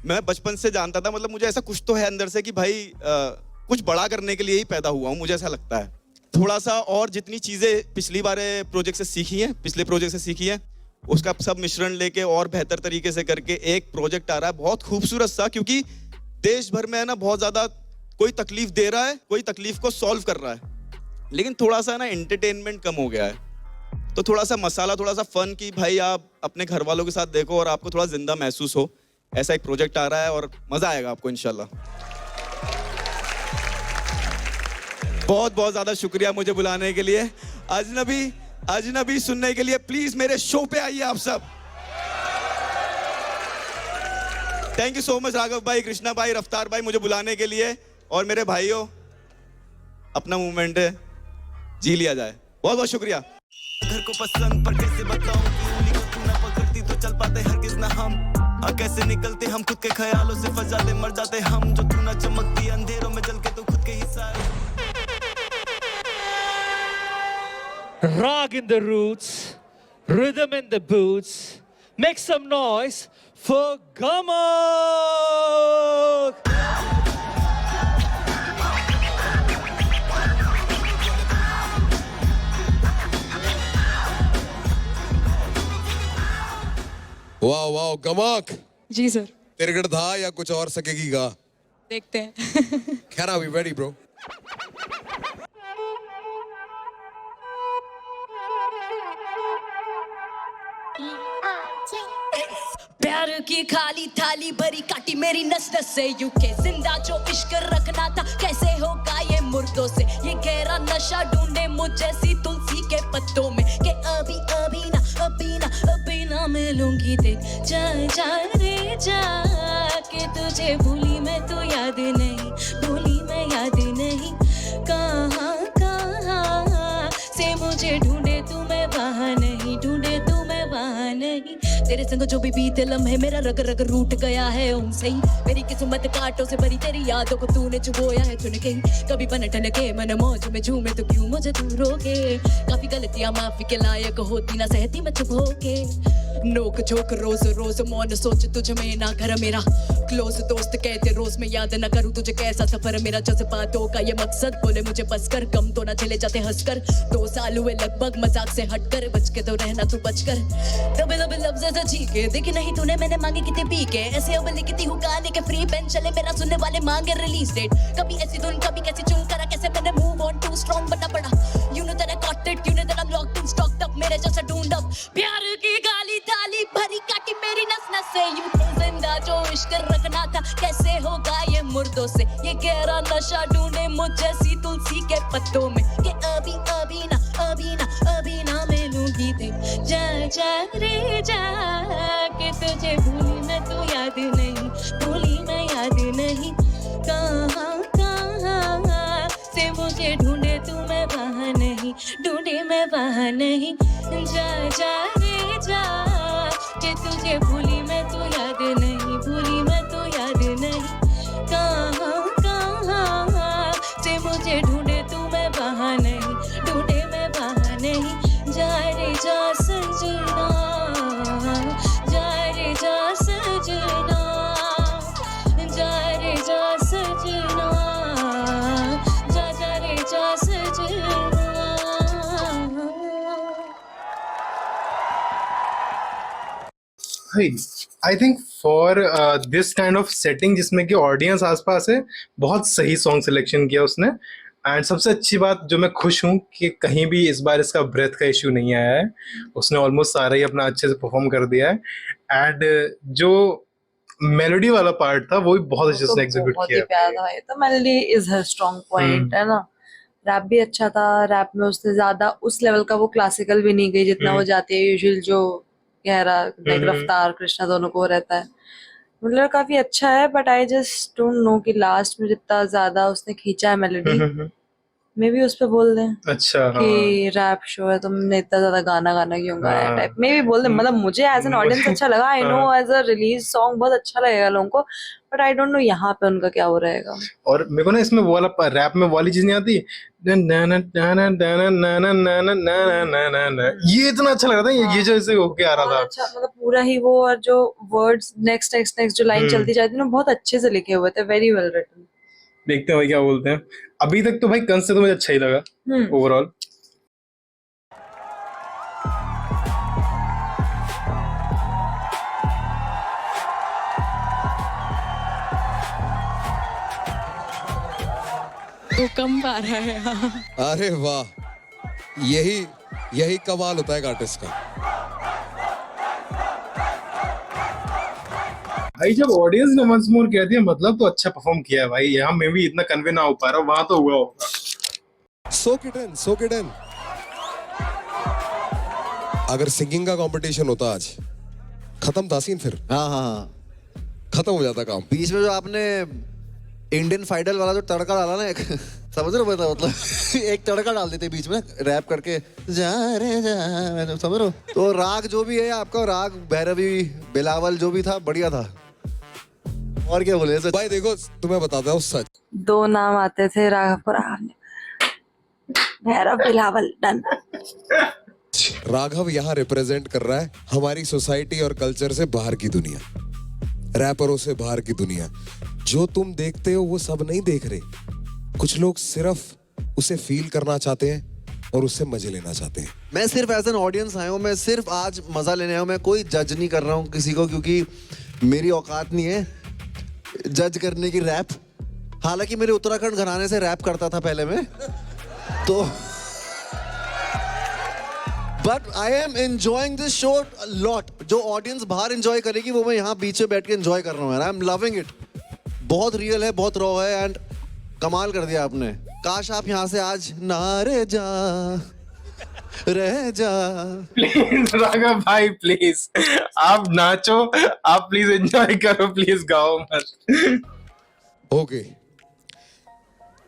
मैं बचपन से जानता था, मतलब मुझे ऐसा कुछ तो है अंदर से कि भाई कुछ बड़ा करने के लिए ही पैदा हुआ हूँ, मुझे ऐसा लगता है। थोड़ा सा और जितनी चीज़ें पिछली बार प्रोजेक्ट से सीखी हैं, पिछले प्रोजेक्ट से सीखी है, उसका सब मिश्रण लेके और बेहतर तरीके से करके एक प्रोजेक्ट आ रहा है बहुत खूबसूरत सा, क्योंकि देश भर में है ना बहुत ज्यादा कोई तकलीफ दे रहा है, कोई तकलीफ को सॉल्व कर रहा है, लेकिन थोड़ा सा ना एंटरटेनमेंट कम हो गया है, तो थोड़ा सा मसाला, थोड़ा सा फन की भाई आप अपने घर वालों के साथ देखो और आपको थोड़ा जिंदा महसूस हो, ऐसा एक प्रोजेक्ट आ रहा है और मजा आएगा आपको इंशाल्लाह। बहुत बहुत ज्यादा शुक्रिया मुझे बुलाने के लिए। अजनबी सुनने के लिए प्लीज मेरे शो पे आइए आप सब। Thank you so much Raghav भाई, कृष्णा भाई, रफ्तार भाई मुझे बुलाने के लिए। और मेरे भाइयों, अपना मूवमेंट है, जी लिया जाए। बहुत बहुत शुक्रिया। घर को पसंद पर कैसे बताऊं कि उंगली को तू ना पकड़ती तो चल पाते हरगिज ना हम। कैसे निकलते हम खुद के ख्यालों से, फंस जाते मर जाते हम, जो तू ना चमकती अंधेरों में जल के तो खुद के ही सारे। Rag in the roots, rhythm in the boots. Make some noise for Gamak! वाह वाह गमक, जी सर, तिरगड़ था या कुछ और सकेगी गा? देखते हैं। Can I be ready, bro? प्यार की खाली थाली भरी काटी मेरी नस नस से, यूके जिंदा जो इश्क रखना था कैसे होगा ये मुर्दों से। ये गहरा नशा ढूंढे मुझे सी तुलसी के पत्तों में, कि अभी ना मिलूंगी। देख जा जा रे जा के तुझे भूली मैं, तो याद नहीं भूली मैं, याद नहीं कहाँ से मुझे ढूंढे तू, मैं वहाँ नहीं ढूंढे तू, मैं वहाँ नहीं। तेरे संग जो भी बीते लम्हे मेरा रग रग रूठ गया है उनसे ही। मेरी किस्मत कांटों से भरी तेरी यादों को तूने चुभोया है चुन के ही। कभी बन ठन के मन मौज में झूमे तो क्यों मुझे तू रोके। काफी गलतियां माफी के लायक होती ना सहती मैं चुप होके। नोक झोंक रोज रोज मौन सोच तुझ में ना घर मेरा। क्लोज दोस्त कहते रोज में याद न करूँ तुझे कैसा सफर मेरा। जज्बातों का ये मकसद बोले मुझे बस कर, कम तो ना चले जाते हंसकर। 2 साल हुए लगभग मजाक से हटकर, बच के तो रहना तू बचकर। दबे दबे लफ्ज़ से चीखे देखी नहीं तूने मैंने मांगे कितने पी के। ऐसे अब लिखती हूँ गाने के फ्री पेन चले मेरा, सुनने वाले मांगे रिलीज डेट। कभी ऐसी धुन कभी कैसी चुन करा, कैसे मैंने मूव ऑन टू स्ट्रॉन्ग बनना पड़ा। You know that I got it, you know that I am locked in stocked up, मेरे जैसा ढूंढ अब। प्यार की गाली थाली भरी काटी मेरी नस नस से, यूं जिंदा जो इश्क रखना था कैसे होगा ये मुर्दों से। ये गहरा नशा ढूंढे मुझे सी तुलसी के पत्तों में, कि अभी ना मिलूंगी। देख जा जा रे जा के तुझे भूली मैं, तो याद नहीं भूली मैं, याद नहीं कहाँ से मुझे ढूंढे तू, मैं वहाँ नहीं ढूंढे मैं वहाँ नहीं। जा जा रे जा के तुझे भूली मैं, तो याद नहीं भूली मैं, तो याद नहीं कहाँ I think for this kind of setting जिसमें कि ऑडियंस आसपास है, बहुत सही सॉन्ग सिलेक्शन किया उसने। एंड सबसे अच्छी बात जो मैं खुश हूँ कि कहीं भी इस बार इसका ब्रेथ का इशू नहीं आया है, उसने ऑलमोस्ट सारा ही अपना अच्छे से परफॉर्म कर दिया है। एंड जो मेलोडी वाला पार्ट था वो भी बहुत अच्छे से एग्जीक्यूट बहुत ही किया प्यारा था। ये तो melody is her strong point है ना। रैप भी अच्छा था। रैप में उसने ज्यादा उस लेवल का वो क्लासिकल भी नहीं गई जितना वो जाती है यूजुअल जो गहरा लाइक रफ्तार कृष्णा दोनों को रहता है। मतलब काफी अच्छा है but I just don't know कि लास्ट में जितना ज्यादा उसने खींचा है मेलोडी मे भी उस पे बोल दें अच्छा। कि रैप शो है तुमने इतना ज्यादा गाना गाना क्यों गाया हाँ। टाइप मे भी बोल दें। मतलब मुझे एज एन ऑडियंस अच्छा लगा। I know as a release song बहुत अच्छा लगेगा लोगों को बट आई डोंट नो यहाँ पे उनका क्या हो रहेगा। और मेरे को ना इसमें वो वाला रैप में वाली चीज नहीं आती, ये इतना अच्छा लग रहा था। ये जो ऐसे होके आ रहा बहुत था। अच्छा मतलब पूरा ही वो और जो वर्ड्स नेक्स्ट नेक्स्ट नेक्स्ट जो लाइन चलती जाती है ना बहुत अच्छे से लिखे हुए थे। Very well written. देखते हैं भाई क्या बोलते हैं। अभी तक तो भाई कंस से तो मुझे अच्छा ही लगा ओवरऑल। भूकंप आ रहा है यहाँ। अरे वाह, यही कमाल होता है एक आर्टिस्ट का। भाई जब ऑडियंस ने वंस मोर कह दिया मतलब तो अच्छा परफॉर्म किया है भाई। यहाँ मैं भी इतना कन्वे ना हो पा रहा, वहां तो हुआ होगा। सोक इट इन। अगर सिंगिंग का कंपटीशन होता आज, खत्म था सीन फिर। हाँ, खत्म हो जाता काम। बीच में जो आपने इंडियन फाइडल वाला जो तड़का डाला ना, एक समझ रहे हो मतलब एक तड़का डाल देते बीच में रैप करके जा रे जा, समझ रहे हो। तो राग जो भी है आपका, राग भैरवी बिलावल जो भी था बढ़िया था। और क्या बोले भाई देखो तुम्हें बताता हूँ सच, दो नाम आते थे राघव भैरव बिलावल डन। राघव यहाँ रिप्रेजेंट कर रहा है हमारी सोसाइटी और कल्चर से बाहर की दुनिया, रैपरों से बाहर की दुनिया। जो तुम देखते हो वो सब नहीं देख रहे। कुछ लोग सिर्फ उसे फील करना चाहते हैं और उससे मजे लेना चाहते हैं। मैं सिर्फ एज एन ऑडियंस आया हूँ, मैं सिर्फ आज मजा लेने आया हूँ। मैं कोई जज नहीं कर रहा हूँ किसी को, क्योंकि मेरी औकात नहीं है जज करने की रैप। हालांकि मेरे उत्तराखंड घराने से रैप करता था पहले मैं तो, but I am enjoying this show lot. जो ऑडियंस बाहर एंजॉय करेगी वो मैं यहाँ बीच में बैठ के एंजॉय कर रहा हूँ यार। I am loving it. बहुत रियल है, बहुत रॉ है एंड कमाल कर दिया आपने। काश आप यहाँ से आज ना रह जा रह जा। प्लीज राघव भाई प्लीज आप नाचो, आप प्लीज एंजॉय करो, प्लीज गाओ मत। ओके,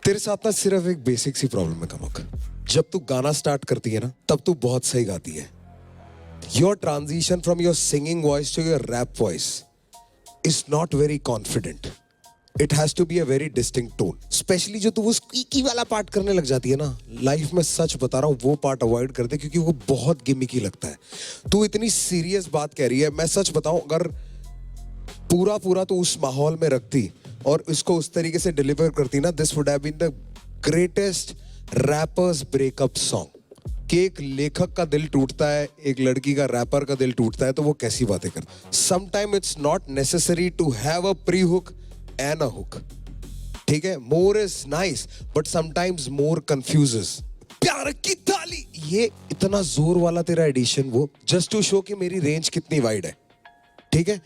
तेरे साथ ना सिर्फ एक बेसिक सी प्रॉब्लम है कमक। जब तू गाना स्टार्ट करती है ना तब तू बहुत सही गाती है। Your transition from your singing voice to your rap voice is not very confident. It has to be a very distinct tone. Specially जो तू वो स्क्वीकी वाला पार्ट करने लग जाती है ना, लाइफ में सच बता रहा हूँ वो पार्ट अवॉइड कर दे, क्योंकि वो बहुत गिमिकी लगता है। तू इतनी सीरियस बात कह रही है, मैं सच बताऊं अगर पूरा तू उस माहौल में रखती और इसको उस तरीके से डिलीवर करती ना, this would have been the greatest rappers breakup song. कि एक लेखक का दिल टूटता है, एक लड़की का रैपर का दिल टूटता है, तो वो कैसी बातें करता है। Sometime it's not necessary to have a pre hook and a hook, ठीक है। More is nice but sometimes more confuses. प्यार की थाली, ये इतना जोर वाला तेरा एडिशन, वो जस्ट टू शो कि मेरी रेंज कितनी वाइड है, ठीक है।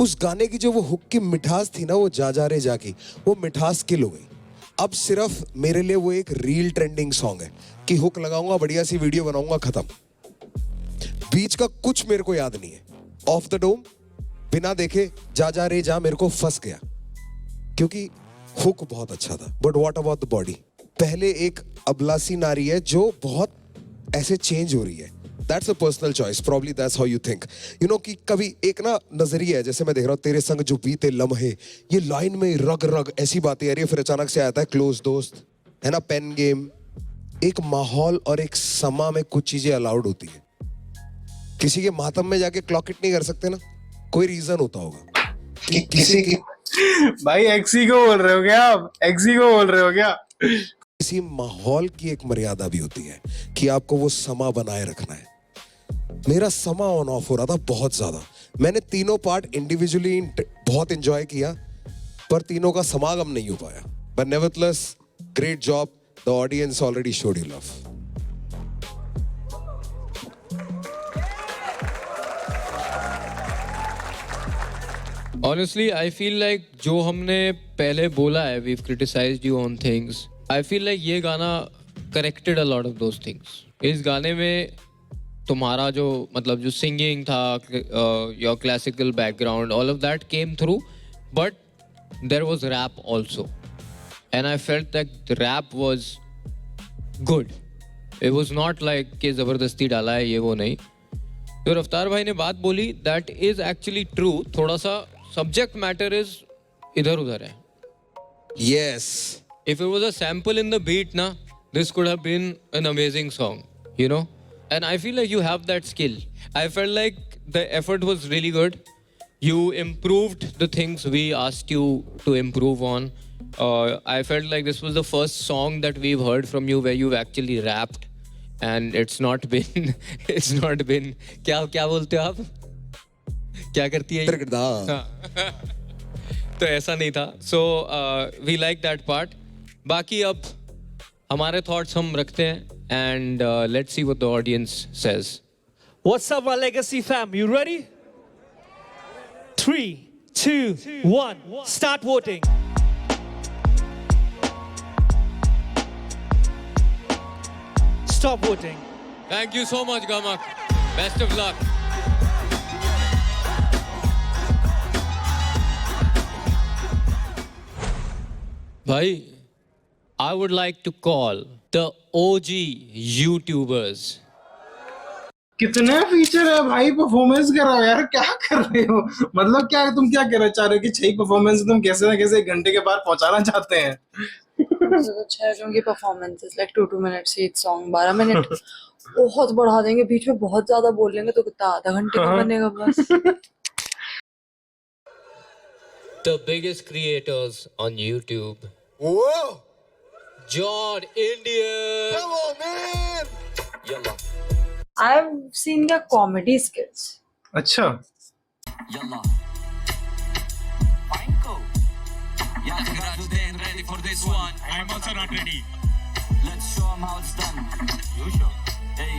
उस गाने की जो वो हुक की मिठास थी ना, वो जा रे जाकी, वो मिठास किल हो गई। अब सिर्फ मेरे लिए वो एक रील ट्रेंडिंग सॉन्ग है कि हुक लगाऊंगा, बढ़िया सी वीडियो बनाऊंगा, खत्म। बीच का कुछ मेरे को याद नहीं है। ऑफ द डोम बिना देखे जा रे जा मेरे को फंस गया, क्योंकि हुक बहुत अच्छा था। But what about the body? पहले एक अबलासी नारी है जो बहुत ऐसे चेंज हो रही है। That's a personal choice, probably that's how you think, you know. कि कभी एक ना नजरिया है, जैसे मैं देख रहा हूँ तेरे संग जो बीते लम्हे, ये लाइन में रग रग ऐसी बातें आ रही है, फिर अचानक से आता है क्लोज दोस्त, है ना, पेन गेम। एक माहौल और एक समा में कुछ चीजें अलाउड होती है। किसी के मातम में जाके क्लॉक इट नहीं कर सकते ना, कोई रीजन होता होगा कि किसी की भाई एक्सी को बोल रहे हो क्या आप? एक्सी को बोल रहे हो क्या? किसी माहौल की एक मर्यादा भी होती है कि आपको वो समा बनाए रखना है। मेरा समा ऑन ऑफ हो रहा था बहुत ज्यादा, मैंने तीनों पार्ट इंडिविजुअली बहुत एंजॉय किया, पर तीनों का समागम नहीं हो पाया. But nevertheless, great job. The audience already showed you love. Honestly, I feel like जो हमने पहले बोला है, we've criticized you on things. I feel like ये गाना corrected a lot of those things. इस गाने में तुम्हारा जो मतलब जो singing था, your classical background, all of that came through, but there was rap also, and I felt that the rap was good. It was not like कि ज़बरदस्ती डाला है ये वो नहीं. तो रफ्तार भाई ने बात बोली, that is actually true. थोड़ा सा subject matter is इधर उधर है. Yes. If it was a sample in the beat na, this could have been an amazing song, you know. And I feel like you have that skill. I felt like the effort was really good. You improved the things we asked you to improve on. I felt like this was the first song that we've heard from you where you've actually rapped, and it's not been क्या बोलते हो आप? क्या करती है ये? तो ऐसा नहीं था. So we like that part. बाकी अब हमारे thoughts हम रखते हैं, and let's see what the audience says. What's up, my Legacy fam? You ready? 3, 2, 1. Start voting. Stop voting. Thank you so much, Gamak. Best of luck. Bhai, I would like to call the OG YouTubers. कितने फीचर है भाई, परफॉर्मेंस कर रहा हो यार, क्या कर रहे हो? मतलब क्या तुम क्या कहना चाह रहे हो कि 6 परफॉर्मेंस तुम कैसे ना कैसे 1 घंटे के बाद पहुंचाना चाहते हैं? तो 6 जोन की performances like 2 minutes each song, 12 minute बहुत बढ़ा देंगे. बीच में बहुत ज्यादा बोल लेंगे तो कितना आधा घंटे का बनेगा बस. The biggest creators on YouTube. Whoa! John Indian. Come on, man! Yalla. I've seen their comedy skills. अच्छा. Yalla. Franco. Yeah, Raju, they ain't ready for this one. I'm also not ready. Let's show 'em how it's done. You sure? Hey.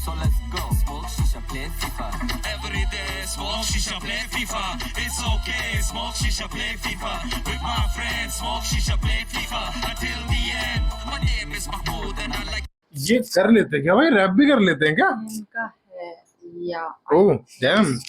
So let's go. Smoke shisha, play FIFA. Every day, smoke shisha, play FIFA. It's okay. Smoke shisha, play FIFA. With my friends, smoke shisha, play FIFA. Until the end. My name is Mahmood and I like. ये कर लेते हैं क्या भाई? रैप भी कर लेते हैं क्या? उनका है या oh damn.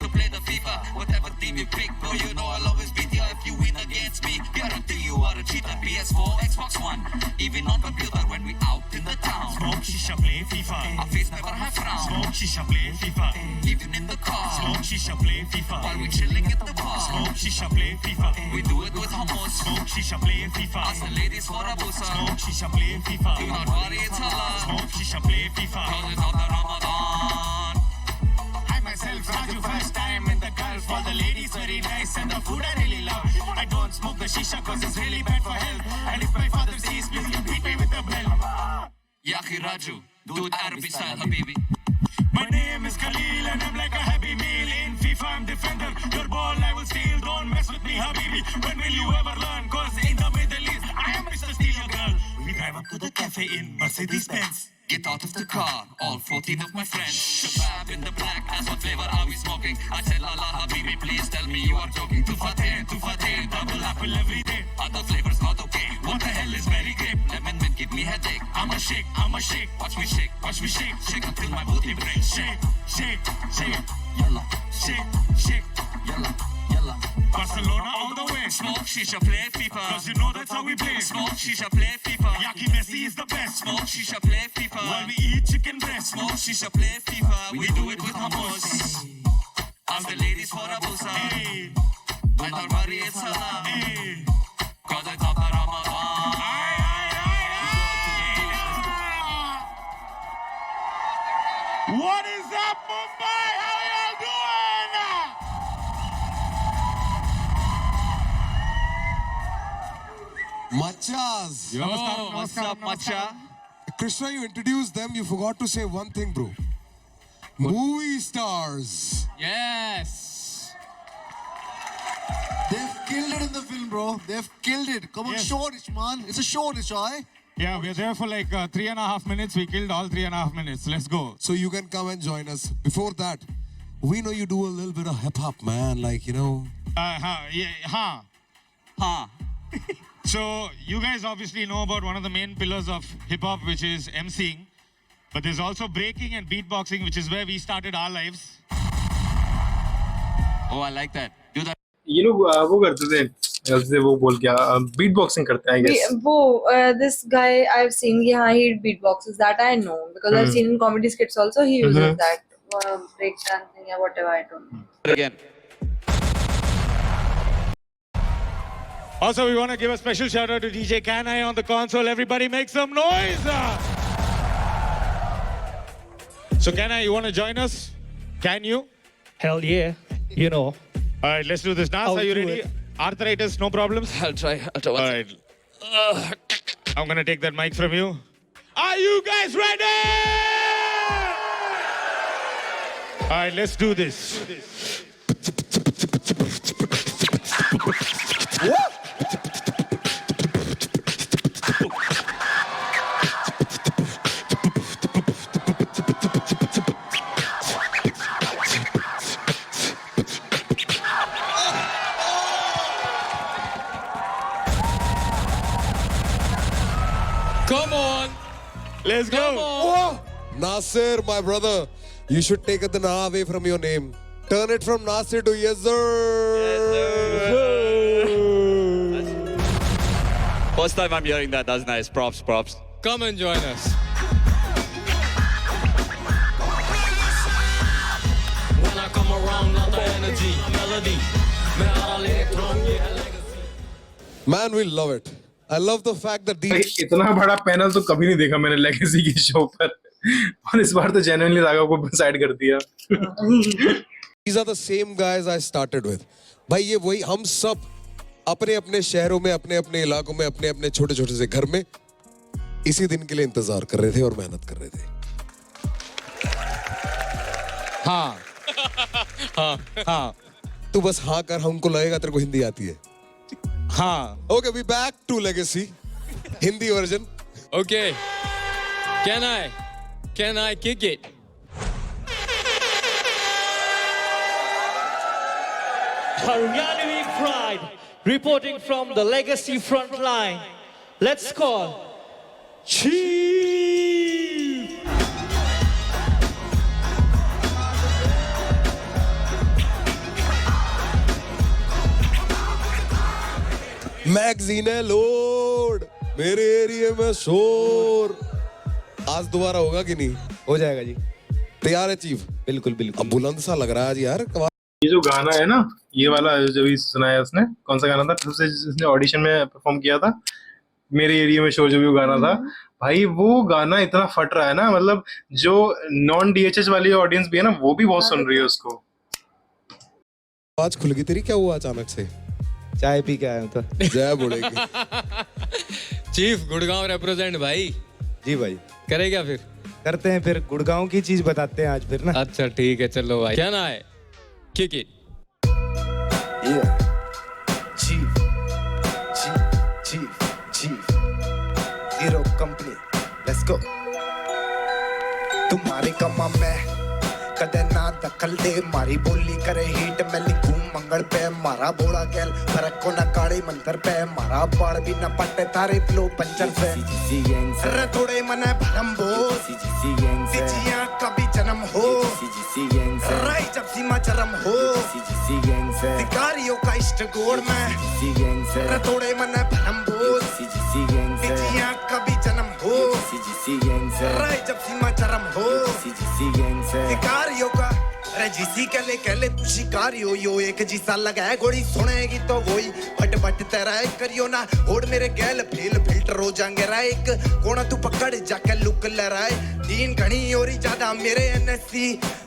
To play the FIFA, whatever team you pick, bro, you know I'll always beat you if you win against me. Guarantee you are a cheater. PS4, Xbox One, even on computer when we out in the town. Smoke shisha, play FIFA. Our face never have frown. Smoke shisha, play FIFA. Even in the car. Smoke shisha, play FIFA. While we chilling at the bar. Smoke shisha, play FIFA. We do it with hummus. Smoke shisha, play FIFA. Ask the ladies for a busa. Smoke shisha, play FIFA. Do not worry, it's halal. Smoke shisha, play FIFA. Cause it's out the Ramadan. I myself, Raju, first time in the Gulf. All the ladies very nice and the food I really love. I don't smoke the shisha cause it's really bad for health. And if my father sees, please you beat me with the bell. Yaki Raju, do it Arabic style, habibi. My name is Khalil and I'm like a happy meal. In FIFA I'm defender, your ball I will steal. Don't mess with me, habibi. When will you ever learn? Cause in the Middle East I am Mr. Steal Your Girl. We drive up to the cafe in Mercedes-Benz. Get out of the car, all 14 of my friends. Shabab in the black, that's what flavor are we smoking? I said, Allah habibi, please tell me you are joking. Tufatain, double apple every day. Other flavors not okay. What the hell is very grape? Lemon mint give me headache. I'm a shake. Watch me shake, Shake until my booty breaks. Shake. yalla, Shake. yalla. Barcelona all the way. Smoke shisha, play FIFA. Cause you know that's how we play. Smoke shisha, play FIFA. Yaki Messi is the best. Smoke shisha, play FIFA. While we eat chicken breast. Smoke shisha, play FIFA. We do it with hummus. Ask the ladies for a busa. Hey. Do not worry, it's halal. Hey. Cause it's after Ramadan. What is up, Mumbai? How y'all doing? Machas. What's up, macha? Krishna, you introduced them. You forgot to say one thing, bro. Movie stars. Yes. They've killed it in the film, bro. They've killed it. Come on, Yes. shortish, man. It's a shortish, right? Yeah, we're there for like 3.5 minutes. We killed all 3.5 minutes. Let's go. So you can come and join us. Before that, we know you do a little bit of hip hop, man. Like, you know. So you guys obviously know about one of the main pillars of hip hop, which is MCing. But there's also breaking and beatboxing, which is where we started our lives. Oh, I like that. Do that. ये लोग वो करते थे जैसे वो बोल क्या बीट बॉक्सिंग करते हैं I guess. this guy I've seen, yeah, he beatboxes. That I know because I've seen in comedy skits also. He uses that break dancing or whatever. I don't know. Again. Also, we want to give a special shout out to DJ Kanai on the console. Everybody make some noise! So Kanai, you want to join us? Can you? Hell yeah, you know. All right, let's do this. Nas, I'll are you do ready? it. Arthritis, no problems? I'll try. All right. I'm going to take that mic from you. Are you guys ready? All right, let's do this. Come on. Let's go. Come on. Nasir, my brother, you should take the na away from your name. Turn it from Nasir to yes, sir. First time I'm hearing that. That's nice. Props, props. Come and join us. When I come around, not the energy, melody. मैं आ रहा electron, yeah, legacy. Man, we love it. I love the fact that भाई, these इतना बड़ा पैनल तो कभी नहीं देखा मैंने लेगेसी की शो पर और इस बार तो जेन्युइनली राघव को डिसाइड कर दिया. are the same guys I started with. भाई ये वही हम सब अपने अपने शहरों में अपने अपने इलाकों में अपने अपने छोटे छोटे से घर में इसी दिन के लिए इंतजार कर रहे थे और मेहनत कर रहे थे. हाँ. तू बस हाँ कर, हमको लगेगा तेरे को हिंदी आती है. हाँ. Okay, we back to Legacy. Hindi version. Okay. Can I kick it? Haryani Pride, reporting from the Legacy front line. Let's call Chief. Magazine है लोड, मेरे एरिया में शोर. आज दोबारा होगा कि नहीं? हो जाएगा जी. तैयार है चीफ? बिल्कुल बिल्कुल. अब बुलंद सा लग रहा है आज यार. ये जो गाना है ना, ये वाला जो भी सुनाया उसने, कौन सा गाना था सबसे जिसने ऑडिशन में परफॉर्म किया था, मेरे एरिया में शो जो भी वो गाना था भाई, वो गाना इतना फट रहा है ना, मतलब जो नॉन डीएचएच वाली ऑडियंस भी है ना, वो भी बहुत सुन रही है उसको. आज खुल गई तेरी, क्या हुआ अचानक से? चाय पी के आया हूँ तो. जय बुढ़ेगी. चीफ गुड़गांव रिप्रेजेंट भाई. जी भाई. करे क्या फिर? करते हैं फिर, गुड़गांव की चीज बताते हैं आज फिर ना. अच्छा ठीक है, चलो भाई. क्या ना है? Kick it. Chief. Zero company. Let's go. तुम्हारे कमा में कदे ना दखल दे, मारी बोली करे हीट में लिखूं मंगल पे, मारा बोला गैल फरक को ना काड़ी मंतर पे, मारा बाड़ भी ना पट्टे तारे फ्लो पंचर पे. अरे थोड़े मने भरम बो जिया कभी जन्म हो, राई जब सीमा चरम हो, शिकारियों का इष्ट गोड़ में. अरे थोड़े मने भरम बो जिया कभी जन्म हो, राई जब सीमा चरम हो, शिकारियों का. अरे जिसी कहले तू शिकारी हो, यो एक जिसा लगा है गोड़ी सुनेगी तो वही फट फट तेरा करियो ना होड़ मेरे गैल फेल फिल्टर हो जाएंगे रा. एक कोना तू पकड़ जाके लुक लहराए, तीन घनी और ज्यादा मेरे एनएससी.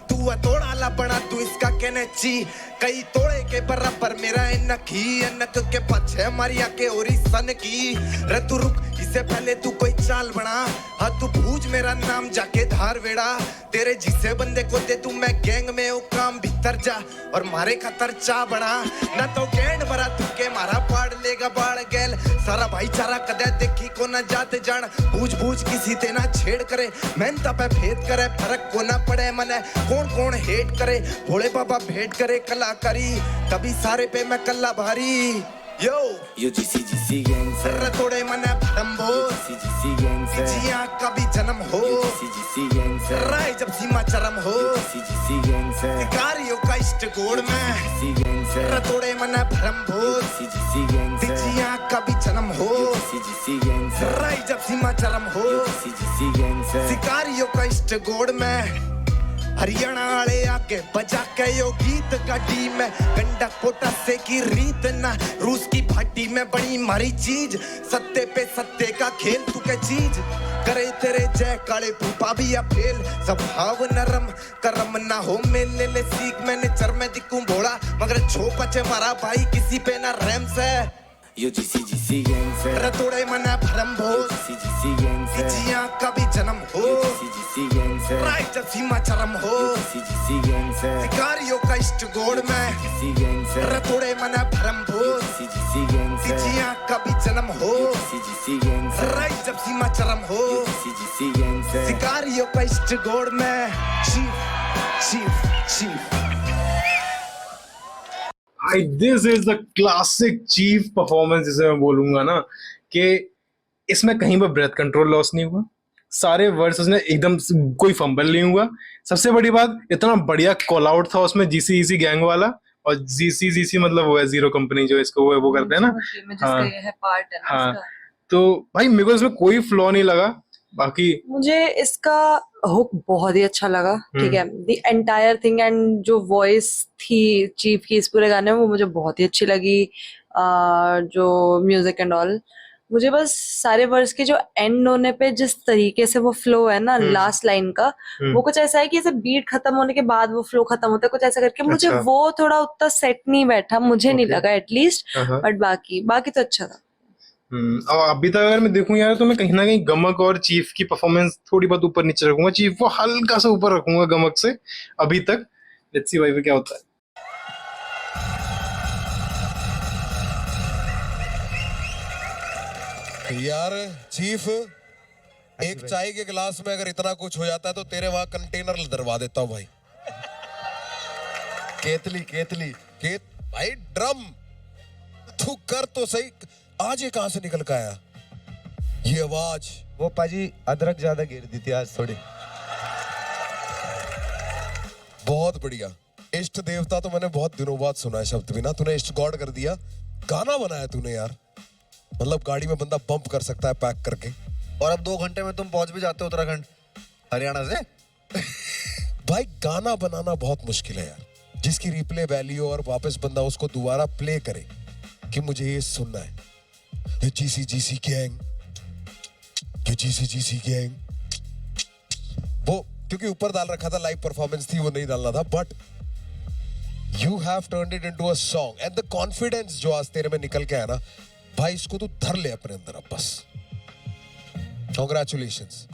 तू तोड़ा ला बना तू इसका कहने ची, कई तोड़े के बराबर मेरा एनक ही, एनक के पछे मारिया के और सन की. रे तू रुक इससे पहले तू कोई चाल बना, हाँ तू भूज मेरा नाम जाके धार वेड़ा, तेरे जिसे बंदे को दे तू मैं गैंग में ओ काम भीतर जा और मारे खतर चा बना, ना तो गेंड भरा तुके मारा पाड़ लेगा बाड़ गैल, सारा भाईचारा कदे देखी को ना जाते जान, बूझ बूझ किसी ते ना छेड़ करे, मेहनत पे भेद करे, फर्क को ना पड़े मने, कौन कौन हेट करे, भोले बाबा भेंट करे कलाकारी, तभी सारे पे मैं कल्ला भारी, यो UGC गैंग से रतोड़े मने भरम्बो, UGC गैंग से जिया का भी जन्म हो, UGC गैंग से राय जब सीमा चरम हो, UGC गैंग से शिकारियों का इष्ट गोड़ में, UGC गैंग से रतोड़े मने भरम्बो, UGC गैंग से जिया का भी जन्म हो, UGC गैंग से राय जब सीमा चरम हो, UGC गैंग से शिकारियों का इष्ट गोड़ में, हरियाणा वाले आके बजा के यो गीत गाड़ी में, गंडक पोटासे की रीत ना, रूस की भाटी में बड़ी मारी चीज, सत्ते पे सत्ते का खेल तू के चीज, करे तेरे जय काले फूफा भी या फेल, स्वभाव नरम करम ना हो मेले ले सीख, मैंने चर में दिखूं भोला मगर छो पचे मारा भाई किसी पे ना रहम से, UGC गैंग से रतोड़े मना भरम भोज, UGC गैंग से जिया का भी जन्म हो, UGC गैंग से राय जब सीमा चरम हो, UGC गैंग से शिकारियों का इष्ट गोड़ में, UGC गैंग से रतोड़े मना भरम भोज, UGC गैंग से जिया का भी जन्म हो, UGC गैंग से राय जब सीमा चरम हो, UGC गैंग से शिकारियों का इष्ट गोड़ में, chief chief chief this is the classic chief performance जिसे मैं बोलूंगा ना, कि इसमें कहीं पर ब्रेथ कंट्रोल लॉस नहीं हुआ, सारे वर्ड्स उसने एकदम कोई फंबल नहीं हुआ, सबसे बड़ी बात इतना बढ़िया कॉल आउट था उसमें जीसी गैंग वाला, और जीसी मतलब वो है जीरो कंपनी जो इसको वो करते हैं ना, हाँ, तो भाई मेरे को इसमें कोई फ्लॉ नहीं लगा, बाकी मुझे इसका हुक बहुत ही अच्छा लगा, ठीक है, द एंटायर थिंग एंड जो वॉइस थी चीफ की इस पूरे गाने में वो मुझे बहुत ही अच्छी लगी, जो म्यूजिक एंड ऑल, मुझे बस सारे वर्ड्स के जो एंड होने पे जिस तरीके से वो फ्लो है ना लास्ट लाइन का, वो कुछ ऐसा है कि ऐसे बीट खत्म होने के बाद वो फ्लो खत्म होता है कुछ ऐसा करके, मुझे अच्छा। वो थोड़ा उतना सेट नहीं बैठा, मुझे नहीं Okay. लगा एटलीस्ट, हाँ। बट बाकी तो अच्छा था। और अभी तक अगर मैं देखूं यार तो मैं कहीं ना कहीं गमक और चीफ की परफॉर्मेंस थोड़ी बहुत ऊपर नीचे रखूंगा, चीफ को हल्का सा ऊपर रखूंगा गमक से अभी तक, लेट्स सी भाई क्या होता है। यार चीफ, एक चाय के गिलास में अगर इतना कुछ हो जाता है तो तेरे वहां कंटेनर दरवा देता हूँ भाई। केतली भाई ड्रम, तू कर तो सही, आज ये कहां से निकल के आया ये आवाज? वो पाजी अदरक ज्यादा गिर दी थी आज थोड़ी। बहुत बढ़िया। इष्ट देवता तो मैंने बहुत दिनों बाद सुना है शब्द भी ना, तूने इष्ट गॉड कर दिया, गाना बनाया तूने यार, मतलब गाड़ी में बंदा पंप कर सकता है पैक करके। और अब 2 घंटे में तुम पहुंच भी जाते हो उत्तराखंड हरियाणा से। भाई गाना बनाना बहुत मुश्किल है यार, जिसकी रिप्ले वैल्यू और वापस बंदा उसको दोबारा प्ले करे कि मुझे ये सुनना है, ये जीसी गैंग, ये जीसी गैंग, वो क्योंकि ऊपर डाल रखा था, लाइव परफॉर्मेंस थी वो नहीं डालना था, but you have turned it into a song and the confidence जो आज तेरे में निकल के आया ना भाई, इसको तू धर ले अपने अंदर अब बस। कांग्रेचुलेशंस।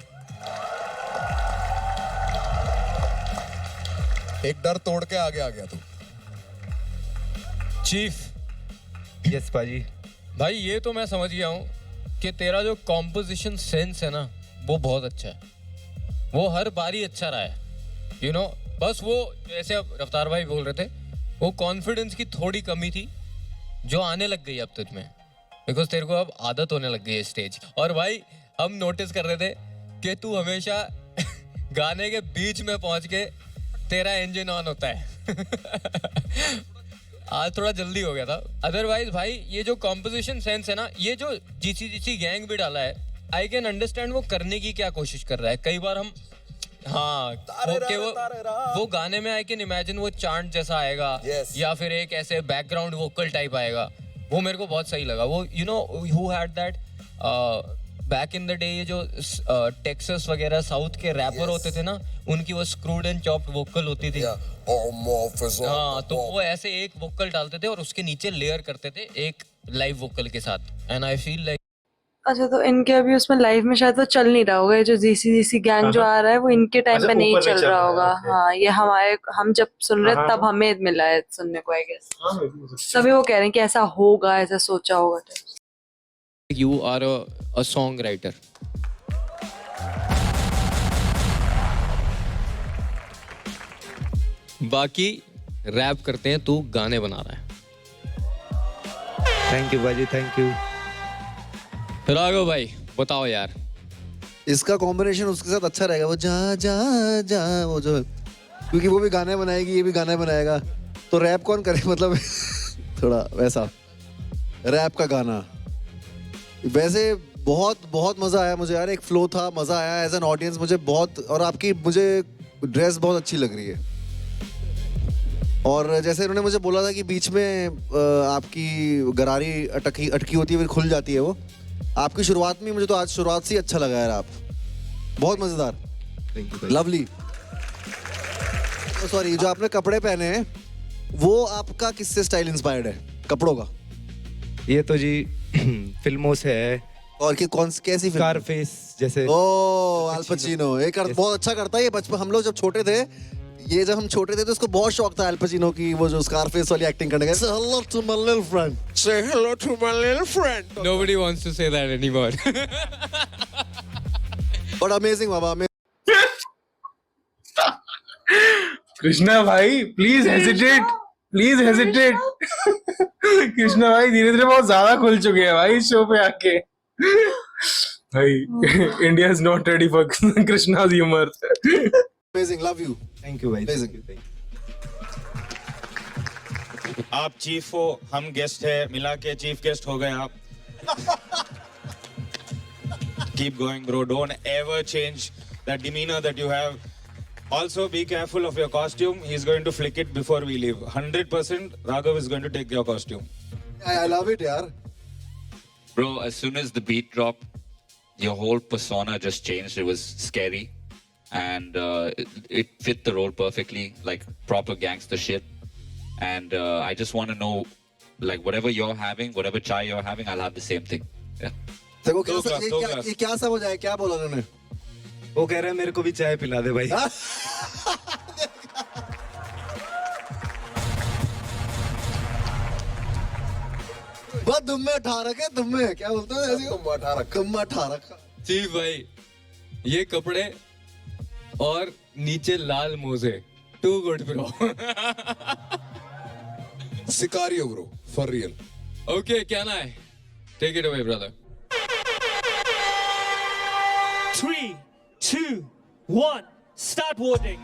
एक डर तोड़ के आगे आ गया तू। चीफ यस पाजी। भाई ये तो मैं समझ गया हूँ कि तेरा जो कॉम्पोजिशन सेंस है ना वो बहुत अच्छा है, वो हर बारी अच्छा रहा है, यू नो, बस वो जैसे अब रफ्तार भाई बोल रहे थे, वो कॉन्फिडेंस की थोड़ी कमी थी जो आने लग गई अब तुझ में, बिकॉज तेरे को अब आदत होने लग गई है स्टेज। और भाई हम नोटिस कर रहे थे कि तू हमेशा गाने के बीच में पहुंच के तेरा इंजन ऑन होता है। आज थोड़ा जल्दी हो गया था, अदरवाइज भाई ये जो कॉम्पोजिशन सेंस है ना, ये जो जीसी गैंग भी डाला है, आई कैन अंडरस्टैंड वो करने की क्या कोशिश कर रहा है। कई बार हम वो गाने में आई कैन इमेजिन वो चांट जैसा आएगा, या फिर एक ऐसे बैकग्राउंड वोकल टाइप आएगा, वो मेरे को बहुत सही लगा। वो you know who had that back in the day, ये जो टेक्सास वगैरह साउथ के रैपर होते थे ना, उनकी वो स्क्रूड एंड चॉप्ड वोकल होती थी। हाँ, तो वो ऐसे एक वोकल डालते थे और उसके नीचे लेयर करते थे एक लाइव वोकल के साथ, एंड आई फील लाइक अच्छा, तो इनके अभी उसमें लाइव में शायद वो चल नहीं रहा होगा, ये जो जीसी गैंग जो आ रहा है वो इनके टाइम अच्छा, पे नहीं ऊपर नहीं चल चल रहा रहा है, होगा। okay. हाँ, ये हम जब सुन रहे हाँ, तब हाँ। हमें मिला है सुनने को, आई गेस। हाँ, तभी वो कह रहे हैं कि ऐसा होगा, ऐसा सोचा होगा। You are a songwriter. बाकी रैप करते हैं, तू गाने बना रहा है। थैंक यू भाई, थैंक यू। राघव भाई बताओ यार। इसका कॉम्बिनेशन उसके साथ अच्छा रहेगा, वो जा जा जा वो जो, क्योंकि वो भी गाने बनाएगी, ये भी गाने बनाएगा, तो रैप कौन करे, मतलब थोड़ा वैसा रैप का गाना। वैसे बहुत बहुत मजा आया मुझे यार, एक फ्लो था, मजा आया एज एन ऑडियंस मुझे बहुत, और आपकी मुझे ड्रेस बहुत अच्छी लग रही है। और जैसे इन्होंने मुझे बोला था कि बीच में आपकी गरारी अटकी होती है, फिर खुल जाती है, वो आपकी शुरुआत में मुझे तो आज शुरुआत से ही अच्छा लगा यार, आप बहुत मजेदार, लवली। सॉरी, जो आपने कपड़े पहने हैं वो आपका किससे स्टाइल इंस्पायर्ड है कपड़ों का? ये तो जी फिल्मों से है। और कि कौन कैसी फिल्म? स्कारफेस जैसे। ओ अल पचिनो, ये बहुत अच्छा करता है ये। बचपन हम लोग जब छोटे थे, ये जब हम छोटे थे तो इसको बहुत शौक था अल पचिनो की, वो जो स्कारफेस वाली एक्टिंग करने का। Say hello to my little friend. Say hello to my little friend. Nobody wants to say that anymore. But amazing बाबा, कृष्णा भाई please hesitate, please hesitate. Krishna भाई धीरे धीरे बहुत ज्यादा खुल चुके हैं भाई शो पे आके। भाई India is not ready for Krishna's humor. amazing, love you. Thank you भाई। Amazing. आप चीफ हो, हम गेस्ट है, मिला के चीफ गेस्ट हो गए आप। Keep going bro, don't ever change that demeanor that you have. Also be careful of your costume, he's going to flick it before we leave. 100% Raghav is going to take your costume. I love it यार। Bro, as soon as the beat dropped, your whole persona just changed. It was scary. And it fit the role perfectly, like proper gangster shit. And I just want to know, like whatever you're having, whatever chai you're having, I'll have the same thing. Yeah. देखो दो glass. ये क्या समझ आया, क्या बोला उन्होंने? वो कह रहे हैं मेरे को भी चाय पिला दे भाई। बस दुम्मे उठा रखे, दुम्मे क्या बोलते हैं ऐसे? दुम्मा उठा रखा। चीफ भाई ये कपड़े और नीचे लाल मोजे, too good bro. Sicario bro, for real. Okay, क्या ना है? Take it away brother. 3, 2, 1, start voting.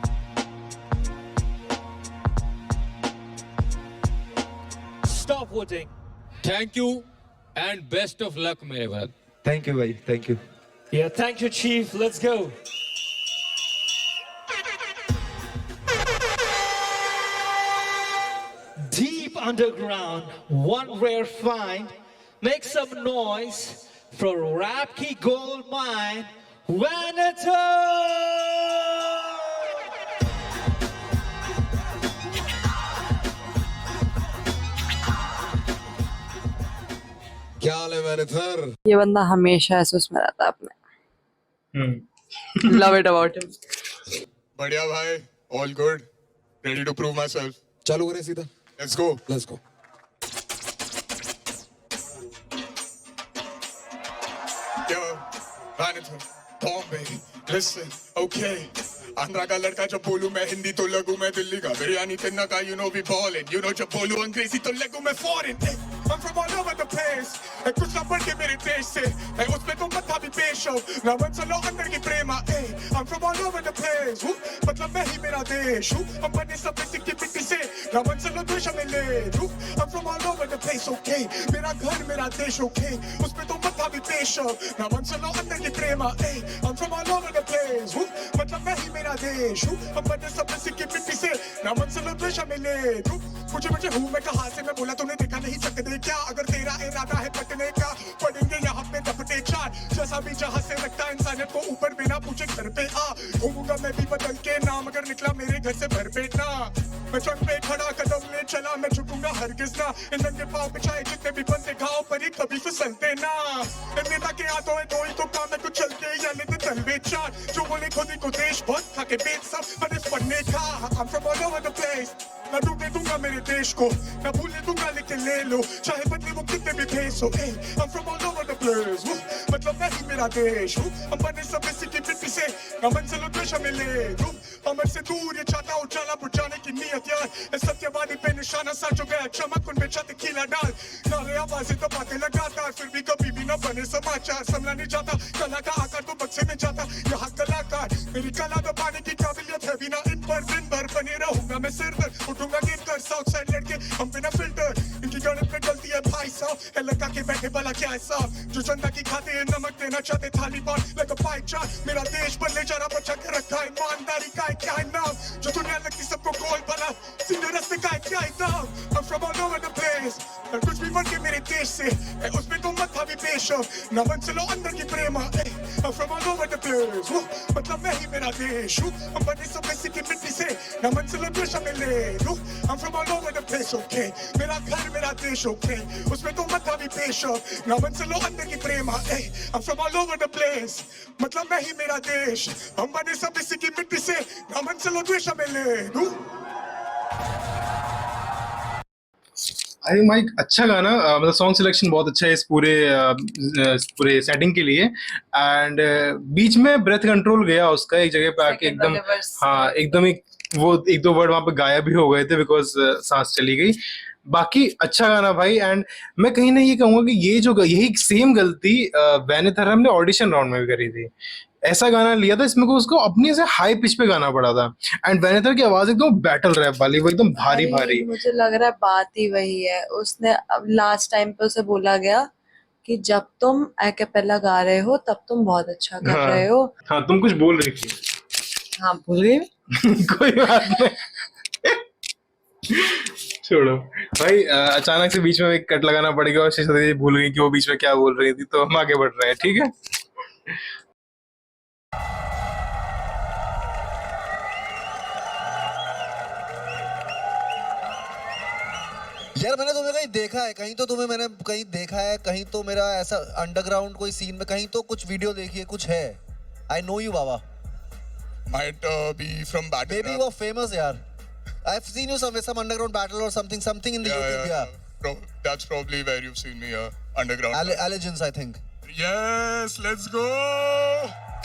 Stop voting. Thank you and best of luck मेरे भाई। थैंक यू भाई, thank you. Yeah, thank you, Chief. Let's go. Deep underground, one rare find. Make some noise for Rapki Gold Mine, Veneto! क्या हाल है मैनेजर? ये बंदा हमेशा ऐसे उसमें रहता है अपने। Love it about him. बढ़िया भाई, all good, ready to prove myself. चालू करें सीधा? Let's go. Let's go. Yo, Vanity, Bombay, listen, okay. Andhra का लड़का जब बोलूं मैं हिंदी तो लगूं मैं दिल्ली का। बिरयानी तिन्ना का you know we ballin'. You know जब बोलूं अंग्रेजी तो लगूं मैं foreign. I'm from all over the place. कुछ ना बढ़ के मेरे देश से, उसमें तो मत भी पेश हो ना, मन चलो अंदर की प्रेमा। I'm from all over the place. मतलब मैं ही मेरा देश हूँ, हम बने सब सिक्की पिट्टी से ना, मन चलो देश में ले लूं। I'm from all over the place, okay. मेरा घर मेरा देश, okay. उसमें तो मत भी पेश हो ना, मन चलो अंदर की प्रेमा। I'm from all over the place. मतलब मैं ही मेरा देश हूँ, हम बने सब सिक्की पिट्टी से ना, मन चलो देश में ले लूं। मुझे हूँ मैं कहाँ से, मैं बोला तूने देखा नहीं सकते क्या? अगर तेरा इरादा है पटने का, पढ़ेंगे यहाँ पे दफटे 4। जैसा भी जहाँ से लगता इंसानियत को ऊपर बिना पूछे घर पे आ। घूमूंगा मैं भी बदल के नाम, अगर निकला मेरे घर से भर पेटना। मैं चंग पे खड़ा कदम ले चला मैं झुकूंगा हरगिज ना इन नंगे पाँव पे चाहे जितने भी बंदे घाव पर ही कभी फिसलते ना इन नेता के हाथों है दो ही तो काम है कुछ चलते या लेते तलवे चार जो बोले खुद ही को देश बहुत खा के बेच सब पर इस पढ़ने का I'm from all over the place मैं डूबने दूंगा मेरे देश को मैं भूलने दूंगा लेके ले लो चाहे बदले वो कितने भी भेस हो I'm from all over the place मतलब मैं ही मेरा देश हूँ हम बने सब इसी की मिट्टी से ना मंजिल उद्देश्य में ले दूँ अमर से दूर ये चाहता हूँ उजाला बुझाने की नियत यार इस सत्यवादी पे निशाना सा जो गया चमक उन पे छत खिला डाल नारे आवाजें तो बातें लगाता फिर भी कभी भी न बने समाचार संभला नहीं जाता कला का आकार तो बक्से में जाता यहाँ कलाकार मेरी कला दबाने की काबिलियत है बिना इन पर दिन भर बने रहूंगा मैं सिर पर उठूंगा गिर कर साउथ साइड लड़के हम बिना फिल्टर इनकी गणित में गलती है भाई साहब है लगा के बैठे भला क्या है साहब जो जनता की खाते हैं नमक देना चाहते थाली बार लगा पाई चार मेरा देश पर ले जा रहा बचा के रखा है ईमानदारी का है क्या है नाम जो दुनिया लगती सबको गोल बना सीधे रास्ते का है क्या है दाम I'm from all over the place और कुछ भी बन के मेरे देश से उसमें तो मत भाभी पेश ना मन चलो अंदर की प्रेमा I'm from all over the place मतलब मैं ही मेरा देश हूँ हम बने सब इसी की मिट्टी से ना मन चलो देश में ले लूँ I'm from all over the place okay मेरा घर मेरा देश okay उसमें तो मत भाभी पेश ना मन चलो अंदर की प्रेमा I'm from all over the place मतलब मैं ही मेरा देश हम बने सब इसी की मिट्टी से ना मन चलो देश में ले लूँ आई थिंक माइक अच्छा गाना मतलब सॉन्ग सिलेक्शन बहुत अच्छा है इस पूरे सेटिंग के लिए एंड बीच में ब्रेथ कंट्रोल गया उसका एक जगह पे आके एकदम हाँ एकदम एक दो वर्ड वहां पे गायब भी हो गए थे बिकॉज सांस चली गई बाकी अच्छा गाना भाई एंड मैं कहीं ना ये कहूंगा कि ये जो यही सेम गलती वैनिथरम ने ऑडिशन राउंड में भी करी थी ऐसा गाना लिया था इसमें को उसको अपने से हाई पिच पे गाना पड़ा था एंड वैनिथर की आवाज एकदम बैटल रैप वाली वो एकदम भारी भारी मुझे लग रहा है बात ही वही है उसने अब लास्ट टाइम पे उसे बोला गया कि जब तुम एक्पेला गा रहे हो तब तुम बहुत अच्छा कर रहे हो हाँ तुम कुछ बोल रही थी हाँ भूल गई कोई बात नहीं छोड़ो भाई अचानक से बीच में एक कट लगाना पड़ेगा और शीशा दीदी भूल गई कि वो बीच में क्या बोल रही थी तो हम आगे बढ़ रहे हैं ठीक है यार मैंने तुम्हें कहीं देखा है कहीं तो तुम्हें मैंने कहीं देखा है कहीं तो मेरा ऐसा अंडरग्राउंड कोई सीन में कहीं तो कुछ वीडियो देखी है कुछ है I know you Baba might be from battle maybe you are famous yaar I've seen you somewhere some underground battle or something in the YouTube yeah that's probably where you've seen me underground Allegiance I think yes let's go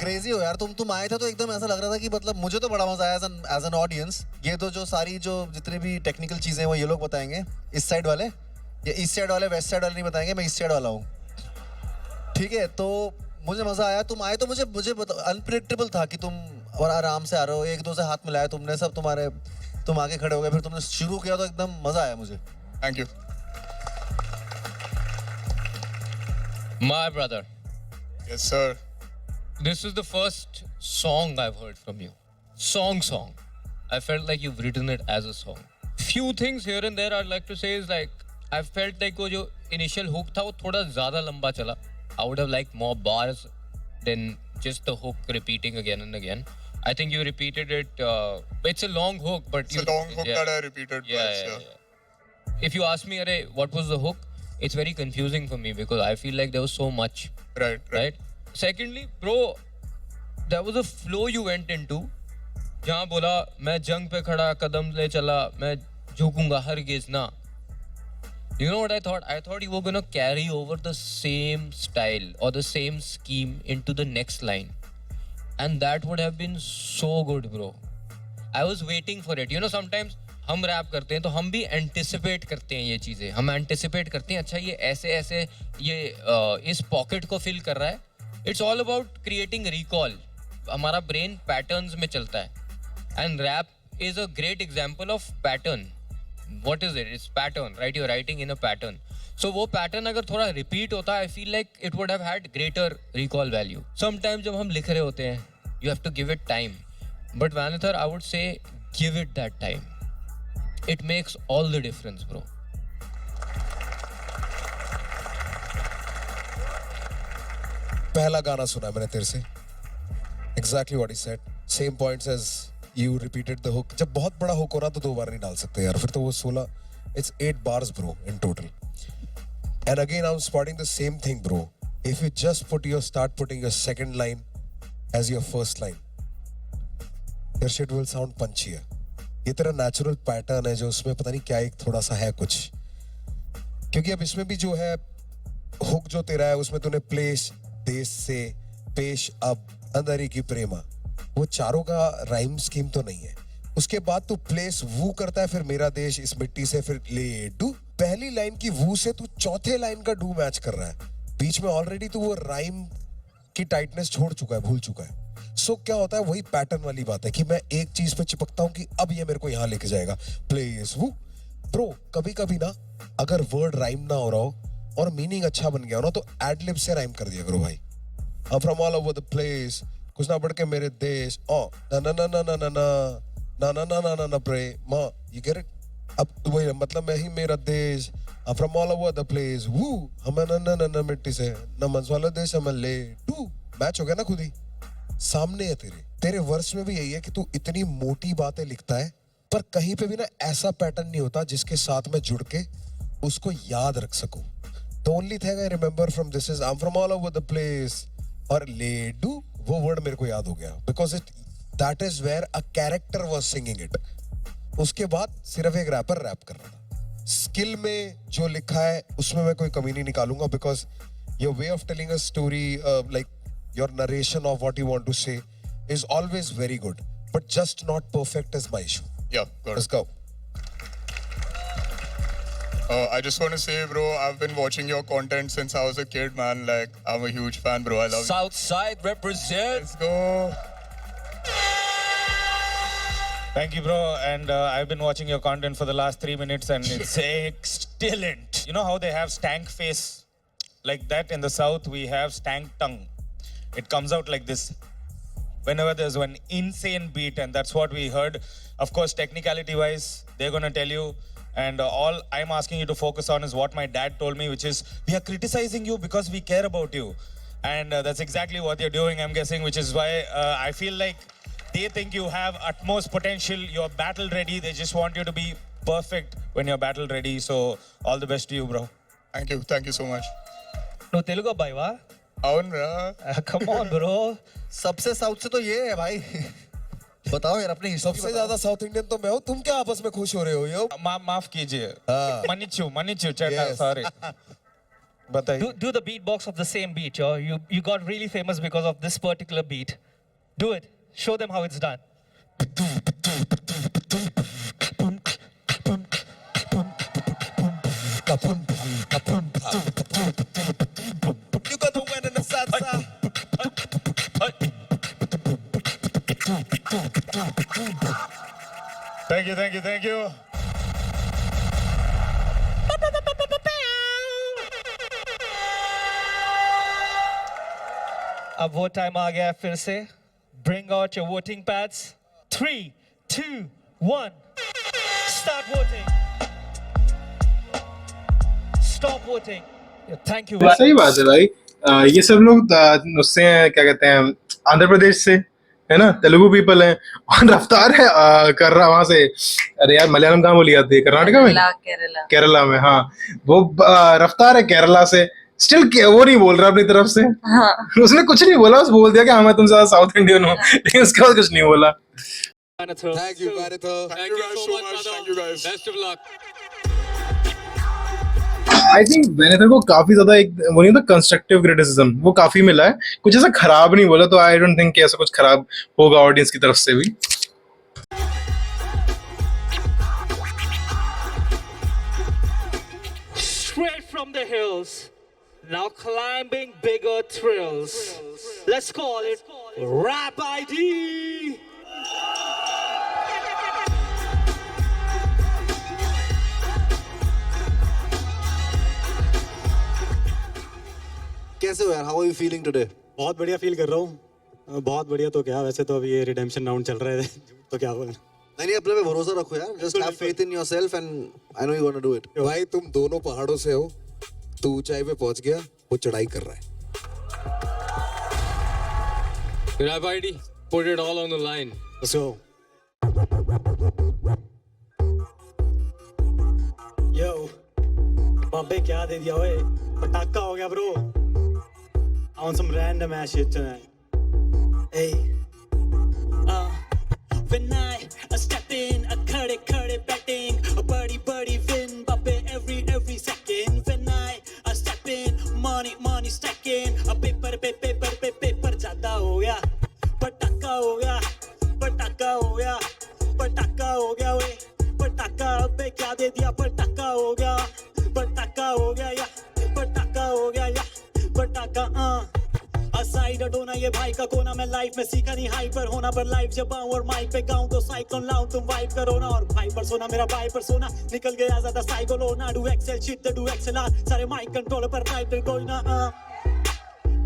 crazy हो यार तुम आए थे तो एकदम ऐसा लग रहा था कि मतलब मुझे तो बड़ा मजा आया एज एन ऑडियंस ये तो जो सारी जो जितने भी टेक्निकल चीजें हैं वो ये लोग बताएंगे इस साइड वाले ये ईस्ट साइड वाले वेस्ट साइड वाले नहीं बताएंगे मैं ईस्ट साइड वाला हूँ ठीक है तो मुझे मजा आया तुम आए तो मुझे अनप्रेडिक्टेबल था कि तुम और आराम से आ रहे हो एक दो से हाथ मिलाया तुमने सब तुम आगे खड़े हो गए फिर तुमने शुरू किया तो एकदम मजा आया मुझे thank you My brother, yes sir this is the first song I've heard from you. Song. I felt like you've written it as a song. Few things here and there I'd like to say is like I felt like वो जो initial hook था वो थोड़ा ज़्यादा लंबा चला. I would have liked more bars than just the hook repeating again and again. I think you repeated it. It's a long hook, but it's a long hook that I repeated. Yeah. If you ask me, Arey, what was the hook? It's very confusing for me because I feel like there was so much. Right. Secondly, bro, there was a flow you went into. जहाँ बोला मैं जंग पे खड़ा कदम ले चला मैं झुकूंगा हरगिज़ ना. You know what I thought? I thought you were gonna carry over the same style or the same scheme into the next line, and that would have been so good, bro. I was waiting for it. You know, sometimes हम रैप करते हैं तो हम भी एंटिसिपेट करते हैं ये चीज़ें हम एंटिसिपेट करते हैं अच्छा ये ऐसे ये इस पॉकेट को फिल कर रहा है it's all about creating recall हमारा ब्रेन पैटर्न्स में चलता है and rap is a great example of pattern what is it's pattern right you writing in a pattern so वो पैटर्न अगर थोड़ा रिपीट होता I feel like it would have had greater recall value sometimes जब हम लिख रहे होते हैं you have to give it time but वैनिथर I would say give it that time It makes all the difference, bro. पहला गाना सुना मैंने तेरे से Exactly what he said. Same points as you repeated the hook. जब बहुत बड़ा hook हो रहा तो दो बार नहीं डाल सकते यार फिर तो वो 16 It's 8 bars, bro, in total. And again, I'm spotting the same thing, bro. If you just start putting your second line as your first line, your shit will sound punchier. ये तेरा natural pattern है जो उसमें पता नहीं क्या एक थोड़ा सा है कुछ. क्योंकि अब इसमें भी जो है हुक जो तेरा है उसमें तूने प्लेस देश से पेश अब अंदरी की प्रेमा, वो चारों का राइम स्कीम तो नहीं है. उसके बाद तू प्लेस वू करता है, फिर मेरा देश इस मिट्टी से, फिर ले डू. पहली लाइन की वू से तू चौथे लाइन का डू मैच कर रहा है. बीच में ऑलरेडी तू वो राइम की टाइटनेस छोड़ चुका है, भूल चुका है. सो क्या होता है, वही पैटर्न वाली बात है कि मैं एक चीज पे चिपकता हूं कि अब ये मेरे को यहां लेके जाएगा. प्लेस वू ब्रो. कभी कभी ना अगर वर्ड राइम ना हो रहा हो और मीनिंग अच्छा बन गया हो ना, तो एडलिब से राइम कर दिया करो भाई. I'm from all over the place, कुछ ना बढ़ के मेरे देश. ना ना ना ना ना ना ना ना ना ना ना ना प्रे माँ, you get it? अब वही मतलब मैं ही मेरा देश. I'm from all over the place. Woo, हम ना ना ना ना मिट्टी से, ना मंस वाला देश हम ले टू. मैच हो गया ना खुद ही. सामने है तेरे वर्स में भी यही है कि तू इतनी मोटी बातें लिखता है, पर कहीं पे भी ना ऐसा पैटर्न नहीं होता जिसके साथ में जुड़ के उसको याद रख सकूं. The only thing I remember from this is I'm from all over the place. और लेडू वो वर्ड मेरे को याद हो गया because that is where a character was singing it. उसके बाद सिर्फ एक रैपर रैप कर रहा था. स्किल में जो लिखा है उसमें मैं कोई कमी नहीं निकालूंगा because your way of telling a story, like your narration of what you want to say is always very good, but just not perfect is my issue. Yeah, got it. Let's go. I just want to say, bro, I've been watching your content since I was a kid, man. Like, I'm a huge fan, bro. I love it. Southside represent. Let's go. Thank you, bro. And I've been watching your content for the last 3 minutes, and it's excellent. You know how they have stank face? Like that in the South, we have stank tongue. It comes out like this whenever there's one insane beat, and that's what we heard. Of course, technicality-wise, they're going to tell you. And all I'm asking you to focus on is what my dad told me, which is, we are criticizing you because we care about you. And that's exactly what you're doing, I'm guessing, which is why I feel like they think you have utmost potential. You're battle ready. They just want you to be perfect when you're battle ready. So all the best to you, bro. Thank you. Thank you so much. No Telugu bhai wa? Aun bro. Come on, bro. सबसे साउथ से तो ये है भाई. बताओ यार अपनी हिस्ट्री. सबसे ज्यादा साउथ इंडियन तो मैं हूँ. तुम क्या आपस में खुश हो रहे हो यो? माफ कीजिए. मनिचू चैटा. Sorry. बताइए. Do the beatbox of the same beat, yo. You got really famous because of this particular beat. Do it. Show them how it's done. You got the wind in the salsa. Thank you. Thank you. Thank you. अब वो टाइम आ गया फिर से. Bring out your voting pads. 3, 2, 1. Start voting. Stop voting. Yeah, thank you. सही बात है भाई. ये सब लोग उससे हैं, क्या कहते हैं, आंध्र प्रदेश से है ना, तेलुगु पीपल है. और रफ्तार है कर रहा वहां से. अरे यार मलयालम कहाँ बोली जाती है? कर्नाटका में, केरला में. हाँ, वो रफ्तार है केरला से. स्टिल वो नहीं बोल रहा अपनी तरफ से. हाँ. उसने कुछ नहीं बोला, बस बोल दिया कि हाँ मैं तुमसे ज्यादा साउथ इंडियन हूँ, लेकिन उसके बाद कुछ नहीं बोला. Thank you, Manito. Thank you guys so much. Thank you guys. Best of luck. I think वेनेथर को काफी ज्यादा एक वो नहीं होता कंस्ट्रक्टिव क्रिटिसिज्म, वो काफी मिला है. कुछ ऐसा खराब नहीं बोला, तो आई डोंट थिंक कि ऐसा कुछ खराब होगा ऑडियंस की तरफ से भी. Straight from the hills. Now climbing bigger thrills. Let's call it Rap ID. कैसे हो यार? How are you feeling today? बहुत बढ़िया फील कर रहा हूँ. बहुत बढ़िया तो क्या, वैसे तो अभी ये रिडेम्पशन राउंड चल रहे थे तो क्या बोलना. नहीं अपने पे भरोसा रखो यार. Just have faith in yourself and I know you gonna do it. भाई तुम दोनों पहाड़ों से हो. तू ऊंचाई पे पहुंच गया, वो चढ़ाई कर रहा है. Rap ID, put it all on the line. Let's go. बाबे क्या दे दिया ओए, पटाखा हो गया bro. On some random ass shit tonight. Hey. When I step in, a khade betting, a body win, bappe every second. When I step in, money stacking, a paper ज़्यादा हो गया, पटाखा हो गया, पटाखा हो गया, पटाखा हो गया वे, पटाखा पे क्या दे दिया, पटाखा हो गया, पटाखा हो गया या, पटाखा हो गया या, पटाखा साइड हटोना ये भाई का कोना. मैं लाइफ में सीखा नहीं हाइपर होना, पर लाइफ जब आऊं और माइक पे गाऊं तो साइक्लोन लाऊं, तुम वाइब करो ना. और भाई पर सोना मेरा भाई पर सोना, निकल गया ज्यादा साइकिल हो ना. Do excel sheet do excel are, सारे माइक कंट्रोल पर राइट कोई ना.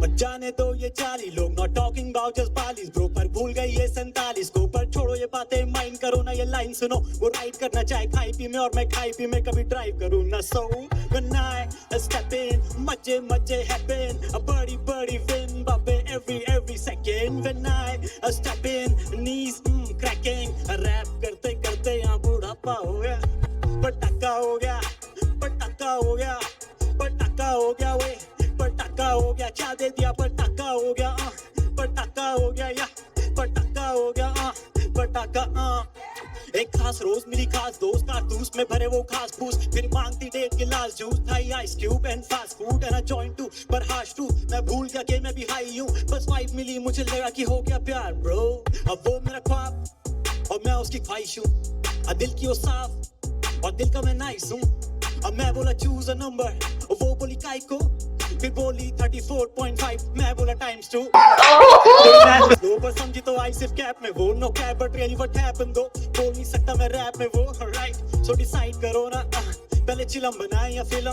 पर जाने दो ये 40 लोग, not talking about just police bro, पर भूल गई ये 47 को. पर छोड़ो ये बातें, माइंड करो ना ये लाइन सुनो. वो राइड करना चाहे खाई पी में और मैं खाई पी में कभी ड्राइव करूँ ना. So when I step in, मजे happen, a body win, babe every second. When I step in, knees cracking, rap करते करते यहाँ बुढ़ापा हो गया, पटाखा हो गया, पटाखा हो गया, पटाखा हो गया वे, पटाखा हो गया. क्या दे दिया, पटाखा हो गया, पटाखा हो गया या, पटाखा हो गया, पटाखा. एक खास रोज मिली खास दोस्त, कारतूस में भरे वो खास फूस, फिर मांगती डेट गिलास जूस, थाई ice cube and fast food and a joint too, पर हाश टू. मैं भूल गया कि मैं भी हाई हूँ, बस वाइब मिली, मुझे लगा कि हो गया प्यार ब्रो. अब वो मेरा ख्वाब और मैं उसकी ख्वाहिश हूँ, दिल की वो साफ और दिल का मैं नाइस हूँ. अब मैं बोला चूज अ नंबर, वो बोली काय को, फिर बोली 34.5, मैं बोला टाइम्स 2. लो पर समझी तो आई सिर्फ कैप में वो, no cap but really what happened though. बोल नहीं सकता मैं रैप में वो, राइट. सो डिसाइड करो ना, पहले चिलम बनाए या फिल्म.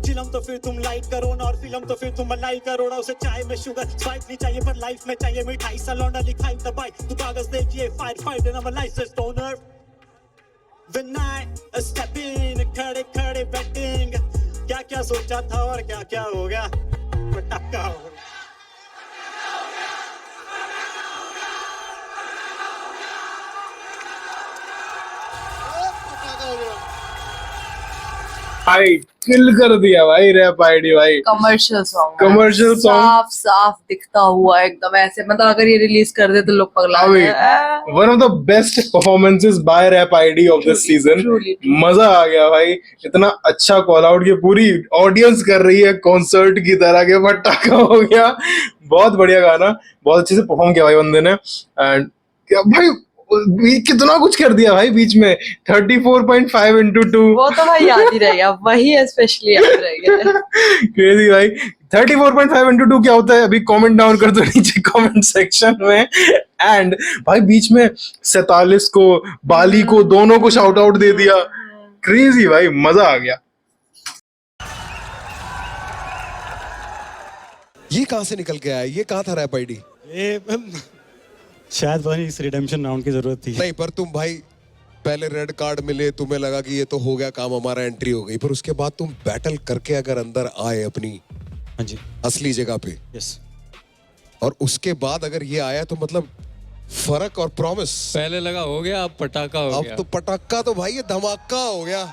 चिलम तो फिर तुम लाइक करो ना, और फिल्म तो फिर तुम मलाई करो ना. उसे चाय में शुगर स्पाइक नहीं चाहिए, पर लाइफ में चाहिए मिठाई. सा लौंडा लिखाई दबाई, तू कागज देखिए fight and I am licence stoner. When I step in, खड़े betting, क्या सोचा था और क्या हो गया, पटाखा हो गया. भाई किल कर दिया भाई रैप आईडी भाई. कमर्शियल सॉन्ग, कमर्शियल सॉन्ग साफ दिखता हुआ एकदम ऐसे, मतलब अगर ये रिलीज कर दे तो लोग पगला. One of the best performances by rap ID of this season. मजा आ गया भाई, इतना अच्छा कॉल आउट की पूरी ऑडियंस कर रही है कॉन्सर्ट की तरह के, पटाखा हो गया. बहुत बढ़िया गाना, बहुत अच्छे से परफॉर्म किया भाई बंदे ने. एंड भाई कितना कुछ कर दिया भाई बीच में. 34.5 into 2, वो तो भाई याद ही रह गया, वही स्पेशली याद रह गया. क्रेजी भाई. 34.5 into 2 क्या होता है, अभी कमेंट डाउन कर दो नीचे कमेंट सेक्शन में. एंड भाई बीच में 47 को, बाली को, दोनों को शाउट आउट दे दिया. क्रेजी भाई, मजा आ गया. ये कहाँ से निकल के आया, ये कहाँ था रैप आईडी? ये शायद वही इस रिडेम्पशन राउंड की जरूरत थी. नहीं, पर तुम भाई पहले रेड कार्ड मिले, तुम्हें लगा कि ये तो हो गया काम, हमारा एंट्री हो गई, पर उसके बाद तुम बैटल करके अगर अंदर आए अपनी हाँ जी असली जगह पे, यस, और उसके बाद अगर ये आया तो मतलब फर्क और प्रॉमिस. पहले लगा हो गया, अब पटाखा हो गया. अब तो पटाखा तो भाई ये धमाका हो गया,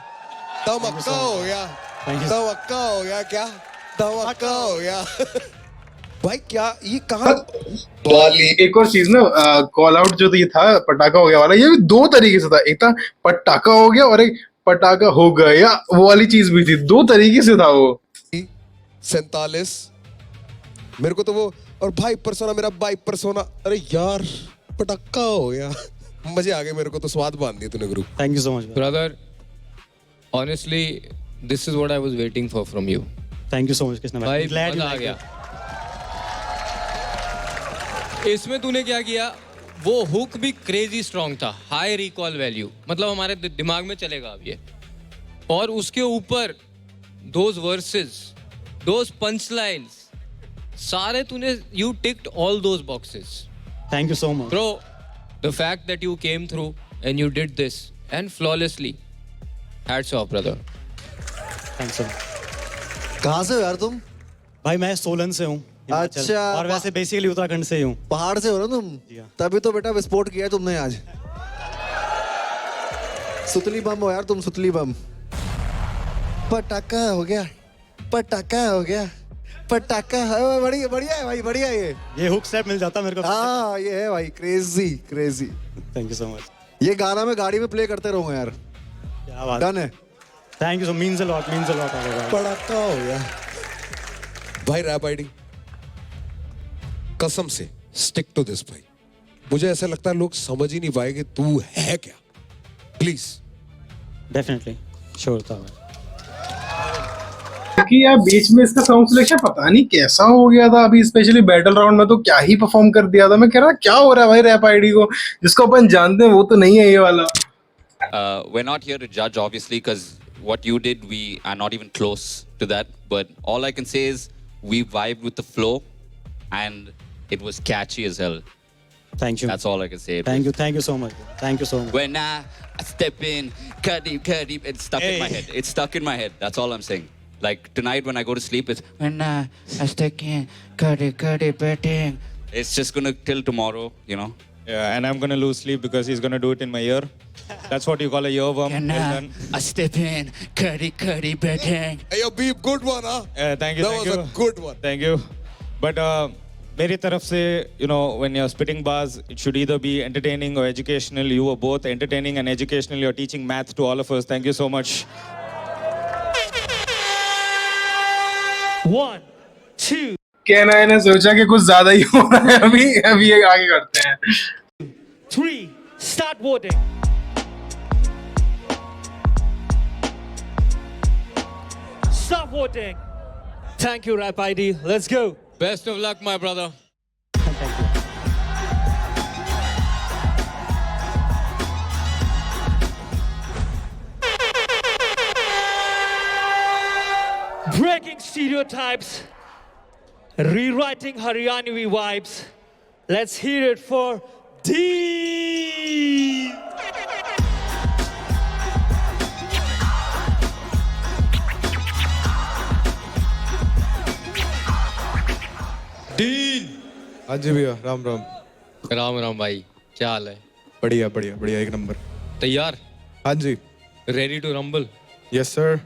धमाका हो गया, धमाका हो गया, क्या धमाका हो गया. भाई क्या ये कहाँ बाली. एक और चीज ना, कॉल आउट जो ये था पटाखा हो गया वाला, ये भी दो तरीके से था. एक था पटाखा हो गया और एक पटाखा हो गया, वो वाली चीज भी थी. दो तरीके से था वो. 47 मेरे को तो वो, और भाई परसोना मेरा बाइक परसोना, अरे यार पटाखा हो गया. मजे आ गए मेरे को तो, स्वाद बांध दिया तूने गुरु. Thank you so much brother. Honestly this is what I was waiting for from you. Thank you so much Krishna भाई, भाई. मजा आ गया. इसमें तूने क्या किया, वो हुक भी क्रेजी स्ट्रॉन्ग था, हाई रिकॉल वैल्यू, मतलब हमारे दिमाग में चलेगा अब ये. और उसके ऊपर those verses, those punch lines, सारे तूने, you ticked all those boxes. Thank you so much bro. The fact that you came through and you did this and flawlessly, hats off brother. Thanks sir. कहाँ से हो यार तुम? भाई मैं सोलन से हूँ. अच्छा. और वैसे बेसिकली उत्तराखंड से ही हूँ. पहाड़ से हो ना तुम? तभी तो बेटा विस्फोट किया है तुमने आज. सुतली बम हो यार तुम, सुतली बम. पटाखा हो गया, पटाखा हो गया, पटाखा। बढ़िया बढ़िया है भाई, बढ़िया ये हुक स्टेप मिल जाता मेरे को। हाँ ये है भाई, crazy crazy. Thank you so much. ये गाना मैं गाड़ी में प्ले करते रहूंगा यार। क्या बात डन है। Thank you so, means a lot, means a lot. पटाखा हो गया भाई। रैप आईडी कसम से स्टिक टू दिस भाई। मुझे ऐसा लगता है लोग समझ ही नहीं पाएंगे तू है क्या। प्लीज। डेफिनेटली श्योर था मैं। कि यार बीच में इसका साउंड सिलेक्शन पता नहीं कैसा हो गया था। अभी स्पेशली बैटल राउंड में तो क्या ही परफॉर्म कर दिया था। मैं कह रहा क्या हो रहा है भाई रैप आईडी को, जिसको अपन जानते हैं वो तो नहीं है ये वाला। We're not here to judge, obviously, because what you did, we are not even close to that. But all I can say is we vibed with the flow, and it was catchy as hell. Thank you. That's all I can say. Thank you so much. Thank you so much. When I step in, Kadeep, it's stuck in my head. It's stuck in my head. That's all I'm saying. Like tonight when I go to sleep, it's when I step in, Kadeep, betting. It's just gonna till tomorrow, you know. Yeah, and I'm gonna lose sleep because he's gonna do it in my ear. That's what you call a earworm. When Well done. I step in, Kadeep, betting. Hey, yo, Beep, good one, huh? Thank you. That thank was you. a good one. Thank you. But मेरी तरफ से, you know, when you're spitting bars, it should either be entertaining or educational. You were both entertaining and educational. You're teaching math to all of us. Thank you so much. 1, 2. कहना है ना, सोचा कि कुछ ज्यादा ही हो रहा है। अभी ये आगे करते हैं। 3, start voting. Stop voting. Thank you, Rap ID. Let's go. Best of luck, my brother. Breaking stereotypes, rewriting Haryanvi vibes. Let's hear it for D. Dean. हाँ जी भैया, राम राम। राम राम भाई, क्या हाल है? बढ़िया बढ़िया बढ़िया, एक नंबर। तैयार? हाँ जी। Ready to rumble? Yes sir.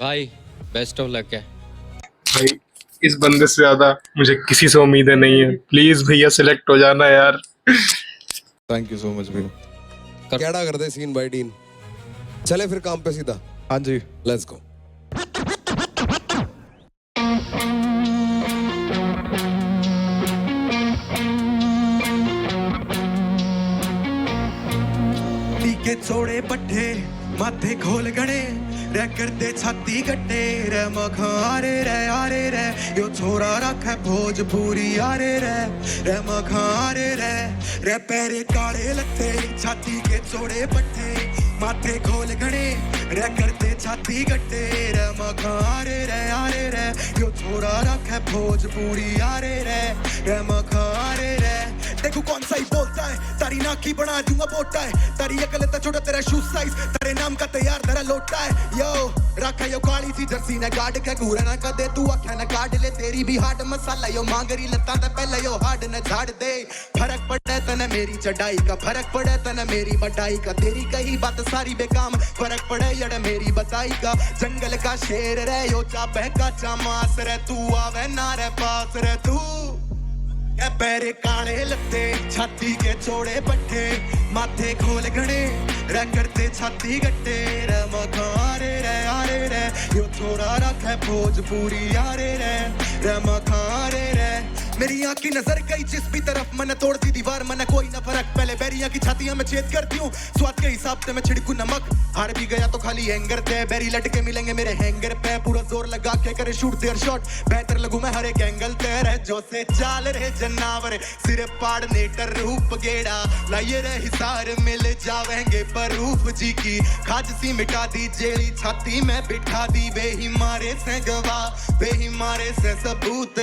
भाई बेस्ट ऑफ लक है। भाई इस बंदे से ज्यादा मुझे किसी से उम्मीदें नहीं है। प्लीज भैया सिलेक्ट हो जाना यार। थैंक यू सो मच भैया। क्या कर दे सीन भाई डीन। चले फिर काम पे सीधा। हाँ जी, लेट्स गो। के चोड़े पट्टे माथे खोल गणे रे करते छाती गड्ढे रे मखारे रे आरे रे यो छोरा रखे भोजपुरी आरे रे मखारे रे पैरे काले लत्ते छाती के चोड़े पट्टे माथे खोल गणे रे करते छाती गड्ढे रे मखारे रे आरे रे यो छोरा रखे भोजपुरी आरे रे मखारे रे। देखो कौन सा ही बोलता है, तारी नाकी बना दूंगा बोटा है, तारी अकल इतना छोटा तेरा शू साइज, तेरे नाम का तैयार तेरा लोटा है। यो रखा यो काली सी जर्सी ने गाड़ के घूरा ना कर दे तू आख्या ना काट ले तेरी भी हार्ड मसाला यो मांगरी लता ते पहले यो हार्ड ने झाड़ दे। फर्क पड़े तने मेरी चढ़ाई का, फर्क पड़े तने मेरी बढ़ाई का, तेरी कही बात सारी बेकाम, फर्क पड़े यड़ मेरी बताई का। जंगल का शेर रे यो चापे का चामास रे तू आवे ना रे पास रे तू। पैरे काले लत्ते छाती के चोड़े पट्टे माथे खोल गणे रे करते छाती गट्टे रे मखारे रे आरे रे यो छोरा रखे भोजपुरी आरे रे मखारे रे। मेरी आँख की नजर गई जिस भी तरफ मैंने तोड़ दी दीवार, मैंने कोई ना फर्क, पहले बैरिया की छातियां में छेद करती हूँ, स्वाद के हिसाब से मैं छिड़कू नमक। हार भी गया तो खाली हैंगर थे, बैरी लटके मिलेंगे मेरे हैंगर पे, पूरा जोर लगा के करे शूट देयर शॉट, बेहतर लगू मैं हर एक एंगल ते रह जो से चाल रहे जनावर सिर पाड़ने कर रूप गेड़ा लाइए रे हिसार मिल जावेंगे पर रूप जी की खाज सी मिटा दी जेड़ी छाती में बिठा दी बेही मारे से गवाह बेही मारे से सबूत।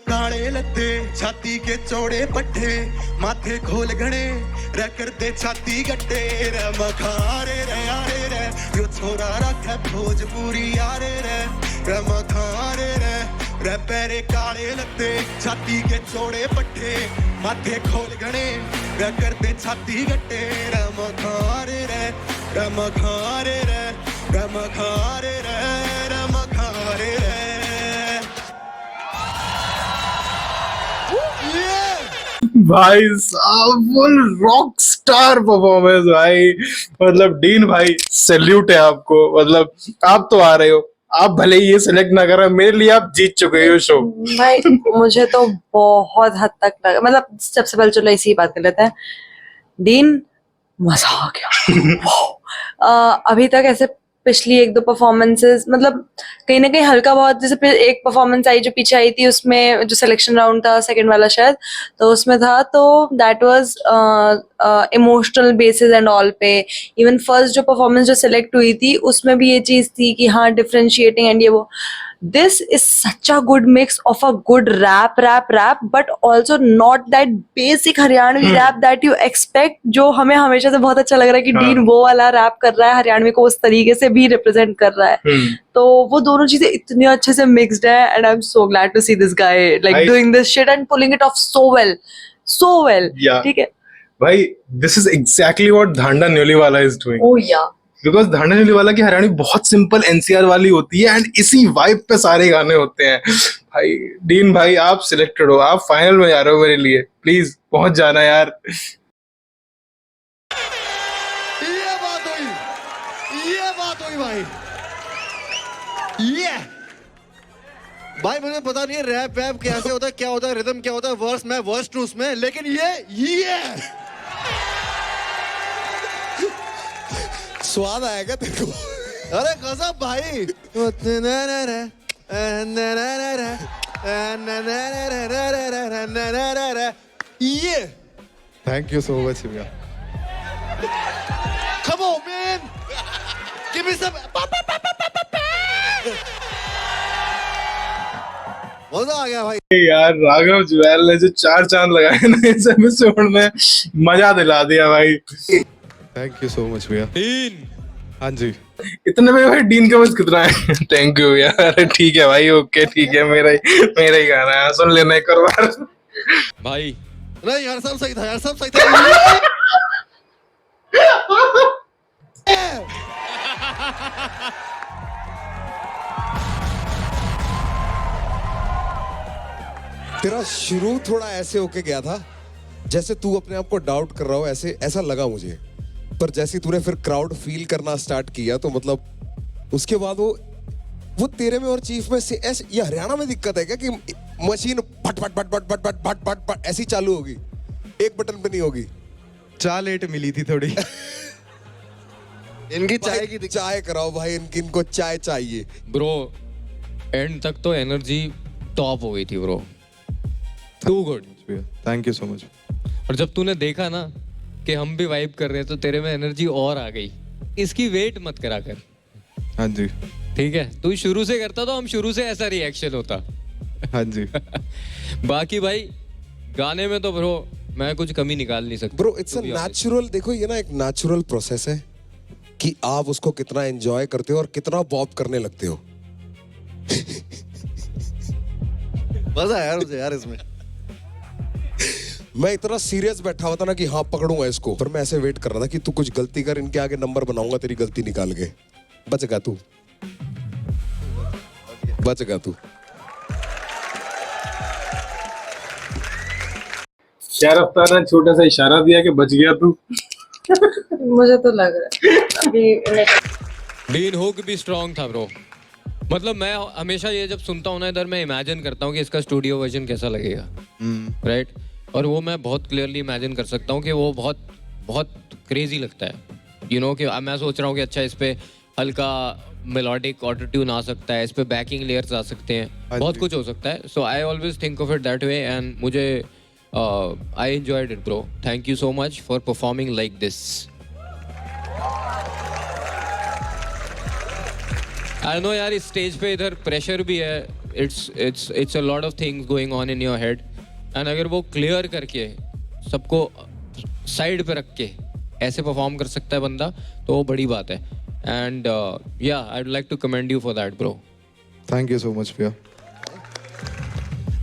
काले लत्ते छाती के चौड़े पट्टे माथे खोल गणे रे करते छाती गट्टे रे मखारे रे आरे रे यो छोरा रखे भोजपुरी आरे रे मखारे रे पैरे काले लत्ते छाती के चौड़े पट्टे माथे खोल गणे रे करते छाती गट्टे रे मखारे रे रमखारे रे रमखारे रे। भाई साहब फुल रॉक स्टार परफॉर्मेंस भाई। मतलब डीन भाई सैल्यूट है आपको। मतलब आप तो आ रहे हो, आप भले ही ये सिलेक्ट ना करें, मेरे लिए आप जीत चुके हो शो। भाई मुझे तो बहुत हद तक लगा, मतलब सबसे पहले चलो इसी बात कर लेते हैं। डीन मजा आ गया। अभी तक ऐसे पिछली 1-2 परफॉर्मेंसेस, मतलब कहीं ना कहीं हल्का बहुत, जैसे एक परफॉर्मेंस आई जो पीछे आई थी, उसमें जो सिलेक्शन राउंड था सेकंड वाला शायद, तो उसमें था, तो that was emotional basis and all पे। इवन फर्स्ट जो परफॉर्मेंस जो सिलेक्ट हुई थी उसमें भी ये चीज थी कि हाँ डिफरेंशिएटिंग एंड ये वो। This is such a good mix of a good rap, but also not that basic Haryanvi rap that you expect, जो हमें हमेशा से बहुत अच्छा लग रहा है कि डीन वो वाला रैप कर रहा है, हरियाणवी को उस तरीके से भी रिप्रेजेंट कर रहा है। तो वो दोनों चीजें इतने अच्छे से मिक्स्ड है, and I am so glad to see this guy like doing this shit and pulling it off so well. ठीक है भाई, this is exactly what Dhanda Nyoliwala is doing. ओह या, बिकॉज धांडा न्योली वाला की हरियाणवी बहुत सिंपल एनसीआर वाली होती है, एंड इसी वाइब पे सारे गाने होते हैं। भाई डीन भाई आप सिलेक्टेड हो, आप फाइनल में जा रहे हो मेरे लिए, प्लीज पहुंच जाना यार। ये बात हुई भाई। ये भाई मुझे पता नहीं है रैप वैप कैसे होता है, क्या होता है, रिदम क्या होता है, वर्स मैं वर्स टू उसमें, लेकिन ये स्वाद आएगा तेरे को। अरे गजब भाई। ये थैंक यू सो मच भैया। Come on man, give me some। मजा आ गया भाई। यार राघव जुएल ने जो 4 चांद लगाए ना इस एपिसोड में, मजा दिला दिया भाई। थैंक यू सो मच भैया। डीन, हाँ जी। इतने में भाई डीन का बस कितना है? थैंक यू यार। अरे ठीक है भाई, ओके ठीक है, मेरा ही गाना है, सुन लेना एक और बार भाई। नहीं यार सब सही था यार, सब सही था। तेरा शुरू थोड़ा ऐसे होके गया था जैसे तू अपने आप को डाउट कर रहा हो, ऐसा लगा मुझे। पर जैसे तूने फिर क्राउड फील करना स्टार्ट किया तो मतलब उसके बाद वो तेरे में और चीफ में से ऐसे। ये हरियाणा में दिक्कत है क्या कि मशीन फट फट फट फट फट फट फट फट फट ऐसी चालू होगी, एक बटन पे नहीं होगी? चाय लेट मिली थी थोड़ी। इनकी चाय कराओ भाई, इनको चाय चाहिए ब्रो। एंड तक तो एनर्जी टॉप हो गई थी bro, too good. Thank you so much. और जब तूने देखा ना कि हम भी वाइब कर रहे हैं तो तेरे में एनर्जी और आ गई। इसकी वेट मत करा कर। हाँ जी ठीक है, तू शुरू से करता तो हम शुरू से ऐसा रिएक्शन होता। हाँ जी। बाकी भाई गाने में तो ब्रो मैं कुछ कमी निकाल नहीं सकता ब्रो। इट्स अ नेचुरल, देखो ये ना एक नेचुरल प्रोसेस है कि आप उसको कितना एंजॉय करते हो और कितना बॉप करने लगते हो। मजा आया मुझे यार इसमें। मैं इतना सीरियस बैठा हुआ था ना कि हाँ पकड़ूंगा इसको, पर मैं ऐसे वेट कर रहा था कि तू कुछ गलती कर, इनके आगे नंबर बनाऊंगा तेरी गलती निकाल के। बचेगा तू, बचेगा तू। क्या रफ्तार ने छोटा सा इशारा दिया कि बच गया तू। मुझे तो लग रहा है अभी डीन हुक भी स्ट्रॉन्ग था ब्रो। मतलब मैं हमेशा ये जब सुनता हूँ ना इधर, मैं इमेजिन करता हूँ कि इसका स्टूडियो वर्जन कैसा लगेगा, राइट? और वो मैं बहुत क्लियरली इमेजिन कर सकता हूँ कि वो बहुत बहुत क्रेजी लगता है। यू नो कि मैं सोच रहा हूँ कि अच्छा इस पे हल्का मेलोडिक ऑटो ट्यून आ सकता है, इस पे बैकिंग लेयर्स आ सकते हैं, बहुत कुछ हो सकता है। So I always think of it that way, and मुझे I enjoyed it bro. Thank you so much for performing like this. I know यार, इस स्टेज पे इधर प्रेशर भी है, it's a lot of things going on in your head, and अगर वो क्लियर करके सबको साइड पे रख के ऐसे परफॉर्म कर सकता है बंदा तो वो बड़ी बात है। And yeah I would like to commend you for that bro. Thank you so much भैया।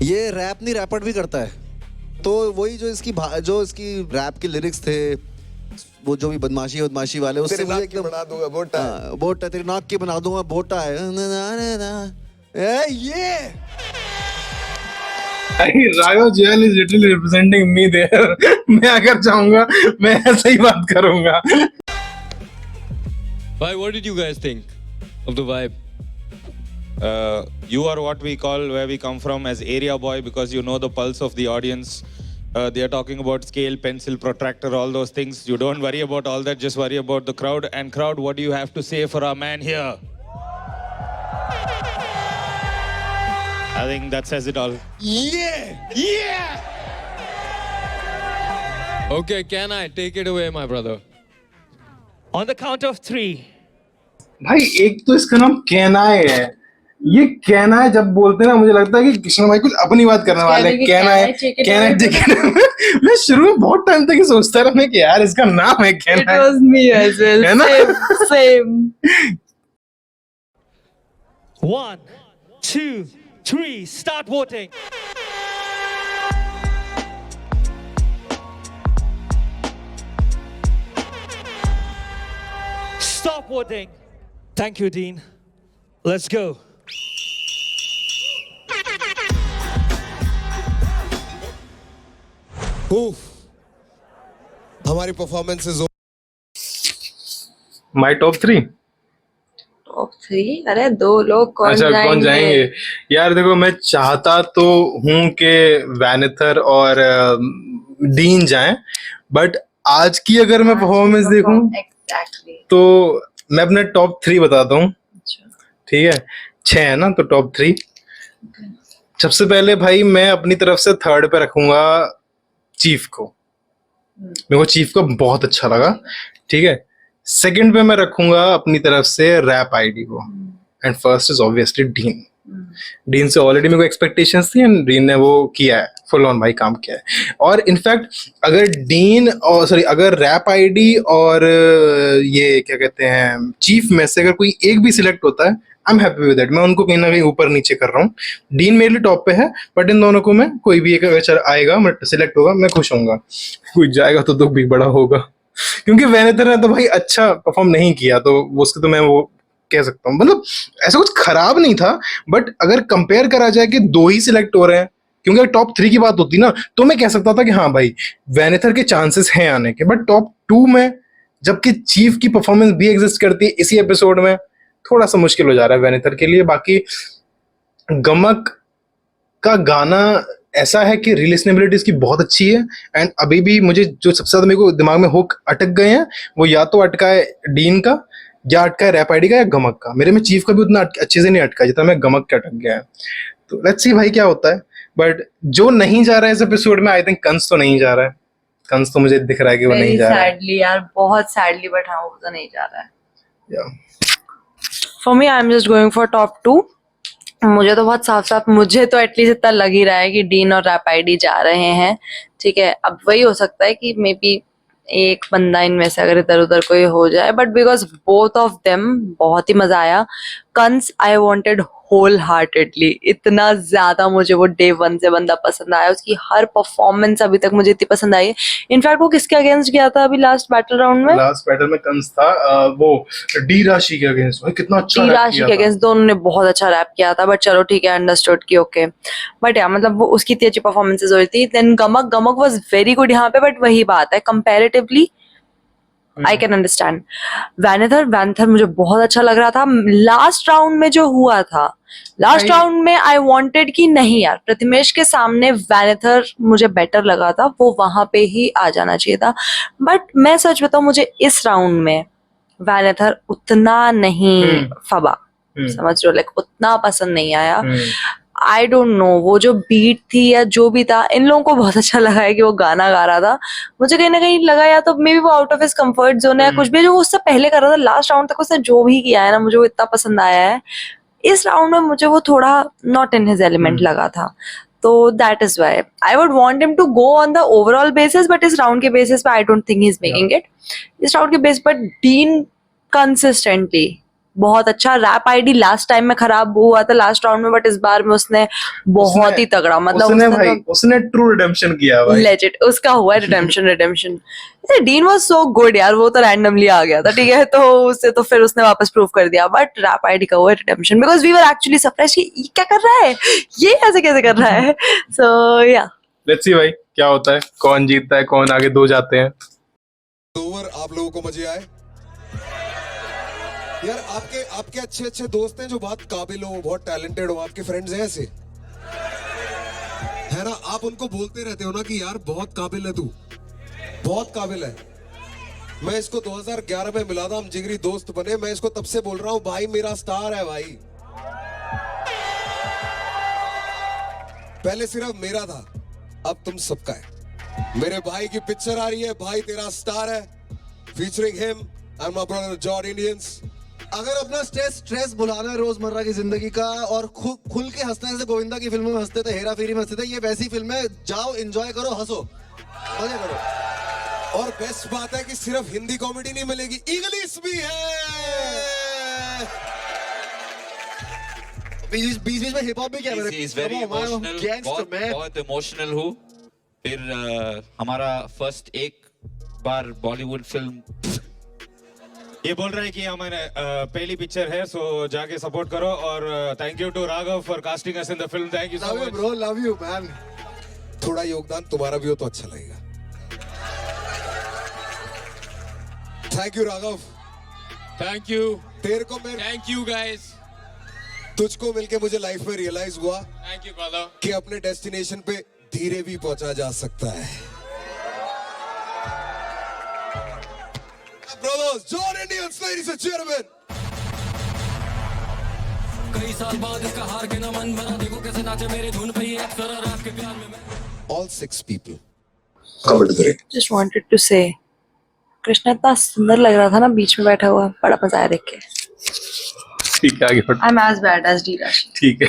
ये रैप नहीं रैपर्ड भी करता है, तो वही जो इसकी रैप के लिरिक्स थे, वो जो भी बदमाशी वाले उससे तेरी मुझे नाक की एकदम बना दूंगा बोटा है। बोटा तेरी नाक की बना दूंगा बोटा है ये Raghav Juyal is literally representing me there. मैं अगर चाहूंगा मैं ऐसे ही बात करूंगा। Bhai, what did you guys think of the vibe? You are what we call where we come from as area boy because you know the pulse of the audience. They are talking about scale, pencil, protractor, all those things. You don't worry about all that, just worry about the crowd. And crowd, what do you have to say for our man here? I think that says it all. Yeah! Yeah! Okay, can I take it away, my brother? On the count of 3. भाई एक तो इसका नाम कहनाए है। ये कहनाए जब बोलते हैं ना मुझे लगता है कि कृष्ण भाई कुछ अपनी बात करने वाले हैं। कहनाए मैं शुरू में बहुत टाइम तक ही सोचता रहा मैं कि यार इसका नाम है कहनाए। It was me as well. है ना? Same. 1, 2, 3. Start voting. Stop voting. Thank you, Dean. Let's go. Oof. हमारी परफॉर्मेंसेस माय टॉप 3। टॉप 3? अरे 2 लोग कौन अच्छा कौन जाएंगे? यार देखो मैं चाहता तो हूं कि वैनेथर और डीन जाएं, बट आज की अगर मैं परफॉर्मेंस देखूं Exactly. तो मैं अपने टॉप 3 बताता हूँ। ठीक है 6 है ना, तो टॉप 3 सबसे पहले भाई मैं अपनी तरफ से 3rd पे रखूंगा चीफ को। मेरे को चीफ का बहुत अच्छा लगा। ठीक है 2nd पे मैं रखूंगा अपनी तरफ से रैप आईडी को, and 1st is obviously dean. Dean से ऑलरेडी मेरे को एक्सपेक्टेशंस थी एंड डीन ने वो किया है, फुल ऑन भाई काम किया है। और इनफैक्ट अगर डीन और अगर रैप आईडी और ये क्या कहते हैं चीफ में से अगर कोई एक भी सिलेक्ट होता है I am happy with that. मैं उनको कहीं ना कहीं ऊपर नीचे कर रहा हूँ। डीन मेरे लिए टॉप पे है, बट इन दोनों को मैं कोई भी एक अगर आएगा मैं सिलेक्ट होगा मैं खुश होऊंगा। कोई जाएगा तो दुख भी बड़ा होगा, क्योंकि वैनेथर ने तो भाई अच्छा परफॉर्म नहीं किया, तो उसके तो मैं वो कह सकता हूँ मतलब ऐसा कुछ खराब नहीं था, बट अगर कंपेयर करा जाए कि 2 ही सिलेक्ट हो रहे हैं, क्योंकि अगर टॉप 3 की बात होती ना तो मैं कह सकता था कि हाँ भाई वैनेथर के चांसेस हैं आने के, बट टॉप 2 में जबकि चीफ की परफॉर्मेंस भी एग्जिस्ट करती है इसी एपिसोड में, थोड़ा सा मुश्किल हो जा रहा है वैनेथर के लिए। बाकी गमक का गाना ऐसा है कि रिलेशनेबिलिटी इसकी बहुत अच्छी है, एंड अभी भी मुझे जो सबसे ज्यादा मेरे को दिमाग में हुक अटक गए हैं वो या तो अटका है डीन का, या अटका है रैप आईडी का, या गमक का। मेरे में चीफ का भी उतना अच्छे से नहीं अटका जितना मैं गमक का अटक गया है। तो लेट्स सी भाई क्या होता है, बट जो नहीं जा रहा है इस एपिसोड में आई थिंक कंस तो नहीं जा रहा है। कंस तो मुझे दिख रहा है कि वो नहीं जा रहा है। सैडली यार, बहुत सैडली, बट हाँ वो तो नहीं जा रहा है। Yeah. For me I am just going for top 2। मुझे तो बहुत साफ साफ, मुझे तो एटलीस्ट इतना लग ही रहा है कि डीन और रैप आईडी जा रहे हैं। ठीक है अब वही हो सकता है कि मे बी एक बंदा इनमें से अगर इधर उधर कोई हो जाए, but because both of them बहुत ही मजा आया। Kans I wanted wholeheartedly, इतना ज्यादा मुझे वो डे 1 से बंदा पसंद आया, उसकी हर परफॉर्मेंस अभी तक मुझे इतनी पसंद आई है। इनफैक्ट वो किसके अगेंस्ट गया था अभी लास्ट बैटल राउंड में? लास्ट बैटल में कंस था वो डी राशि के अगेंस्ट। कितना अच्छा डी राशि के अगेंस्ट दोनों ने बहुत अच्छा रैप किया था, बट चलो ठीक है अंडरस्टूड की ओके। बट यार मतलब वो उसकी इतनी अच्छी परफॉर्मेंसेज हो रही थी। Then Gamak was very good यहाँ पे, बट वही बात है कंपैरेटिवली आई कैन अंडरस्टैंड। वैनेथर मुझे बहुत अच्छा लग रहा था। लास्ट राउंड में जो हुआ था, लास्ट राउंड में आई वांटेड कि नहीं यार प्रतिमेश के सामने वैनेथर मुझे बेटर लगा था, वो वहां पे ही आ जाना चाहिए था। बट मैं सच बताऊं मुझे इस राउंड में वैनेथर उतना नहीं फबा, समझ रहे हो, लाइक उतना पसंद नहीं आया। आई डोंट नो वो जो बीट थी या जो भी था, इन लोगों को बहुत अच्छा लगा है कि वो गाना गा रहा था। मुझे कहीं ना कहीं लगा या तो मे बी वो out of his comfort zone है, कुछ भी जो उससे पहले कर रहा था लास्ट राउंड तक उसने जो भी किया है ना मुझे वो इतना पसंद आया है। इस राउंड में मुझे वो थोड़ा नॉट इन हिज एलिमेंट लगा था, तो that is why I would want him to go on the overall basis, but इस राउंड के बेसिस पे I don't think he is making it. इस राउंड के बेस पर डीन कंसिस्टेंटली बहुत अच्छा। रैप आईडी लास्ट टाइम में खराब हुआ था लास्ट राउंड में, बट इस बार में उसने बहुत ही तगड़ा, मतलब उसने ट्रू रिडेम्पशन किया भाई, लेजिट उसका हुआ redemption. Dean was so good यार, वो तो रैंडमली आ गया था, ठीक है, तो उससे तो फिर उसने वापस प्रूव कर दिया, बट रैप आईडी का हुआ redemption because we were actually surprise कि ये क्या कर रहा है, ये ऐसे कैसे कर रहा है। सो या लेट्स सी भाई क्या होता है, कौन जीतता है, कौन आगे दो जाते हैं। ओवर आप लोगों को मजे आए यार? आपके अच्छे दोस्त हैं जो बहुत काबिल हो, बहुत टैलेंटेड हो, आपके फ्रेंड्स हैं ऐसे, है ना? आप उनको बोलते रहते हो ना कि यार बहुत काबिल है तू, बहुत काबिल है। मैं इसको 2011 में मिला था, हम जिगरी दोस्त बने, मैं इसको तब से बोल रहा हूँ भाई मेरा स्टार है भाई। पहले सिर्फ मेरा था, अब तुम सबका है। मेरे भाई की पिक्चर आ रही है, भाई तेरा स्टार है, featuring him and my brother George Indians. अगर अपना स्ट्रेस भुलाना है रोजमर्रा की जिंदगी का और खुल के हंसना है, जैसे गोविंदा की फिल्मों में हंसते थे, हेरा फेरी में हंसते थे, ये वैसी फिल्म है, जाओ एंजॉय करो, हंसो, मजे करो। और बेस्ट बात है कि सिर्फ हिंदी कॉमेडी नहीं मिलेगी, इंग्लिश भी है। बीच में हिप हॉप भी क्या He is very emotional, बहुत इमोशनल हूँ। फिर हमारा फर्स्ट एक बार बॉलीवुड फिल्म, ये बोल रहे हैं कि हमारे पहली पिक्चर है, सो जाके सपोर्ट करो। और thank you to Raghav for casting us in the film. Thank you so much bro, love you man. थोड़ा योगदान तुम्हारा भी हो तो अच्छा लगेगा। Thank you Raghav, thank you. तेरे को मैं, थैंक यू गाइस। तुझको मिलके मुझे लाइफ में रियलाइज हुआ थैंक यू ब्रदर कि अपने डेस्टिनेशन पे धीरे भी पहुंचा जा सकता है। Brothers, John Indians, ladies and gentlemen. कई साल बाद इसका हार के ना मन भरा, देखो कैसे नाचे मेरे धुन पे ये अक्सर रात के प्यार में। All 6 people covered the ring. Just wanted to say, Krishna इतना सुंदर लग रहा था ना बीच में बैठा हुआ, बड़ा मजा आया देख के। ठीक है, आगे बढ़। I'm as bad as D Rashi. ठीक है।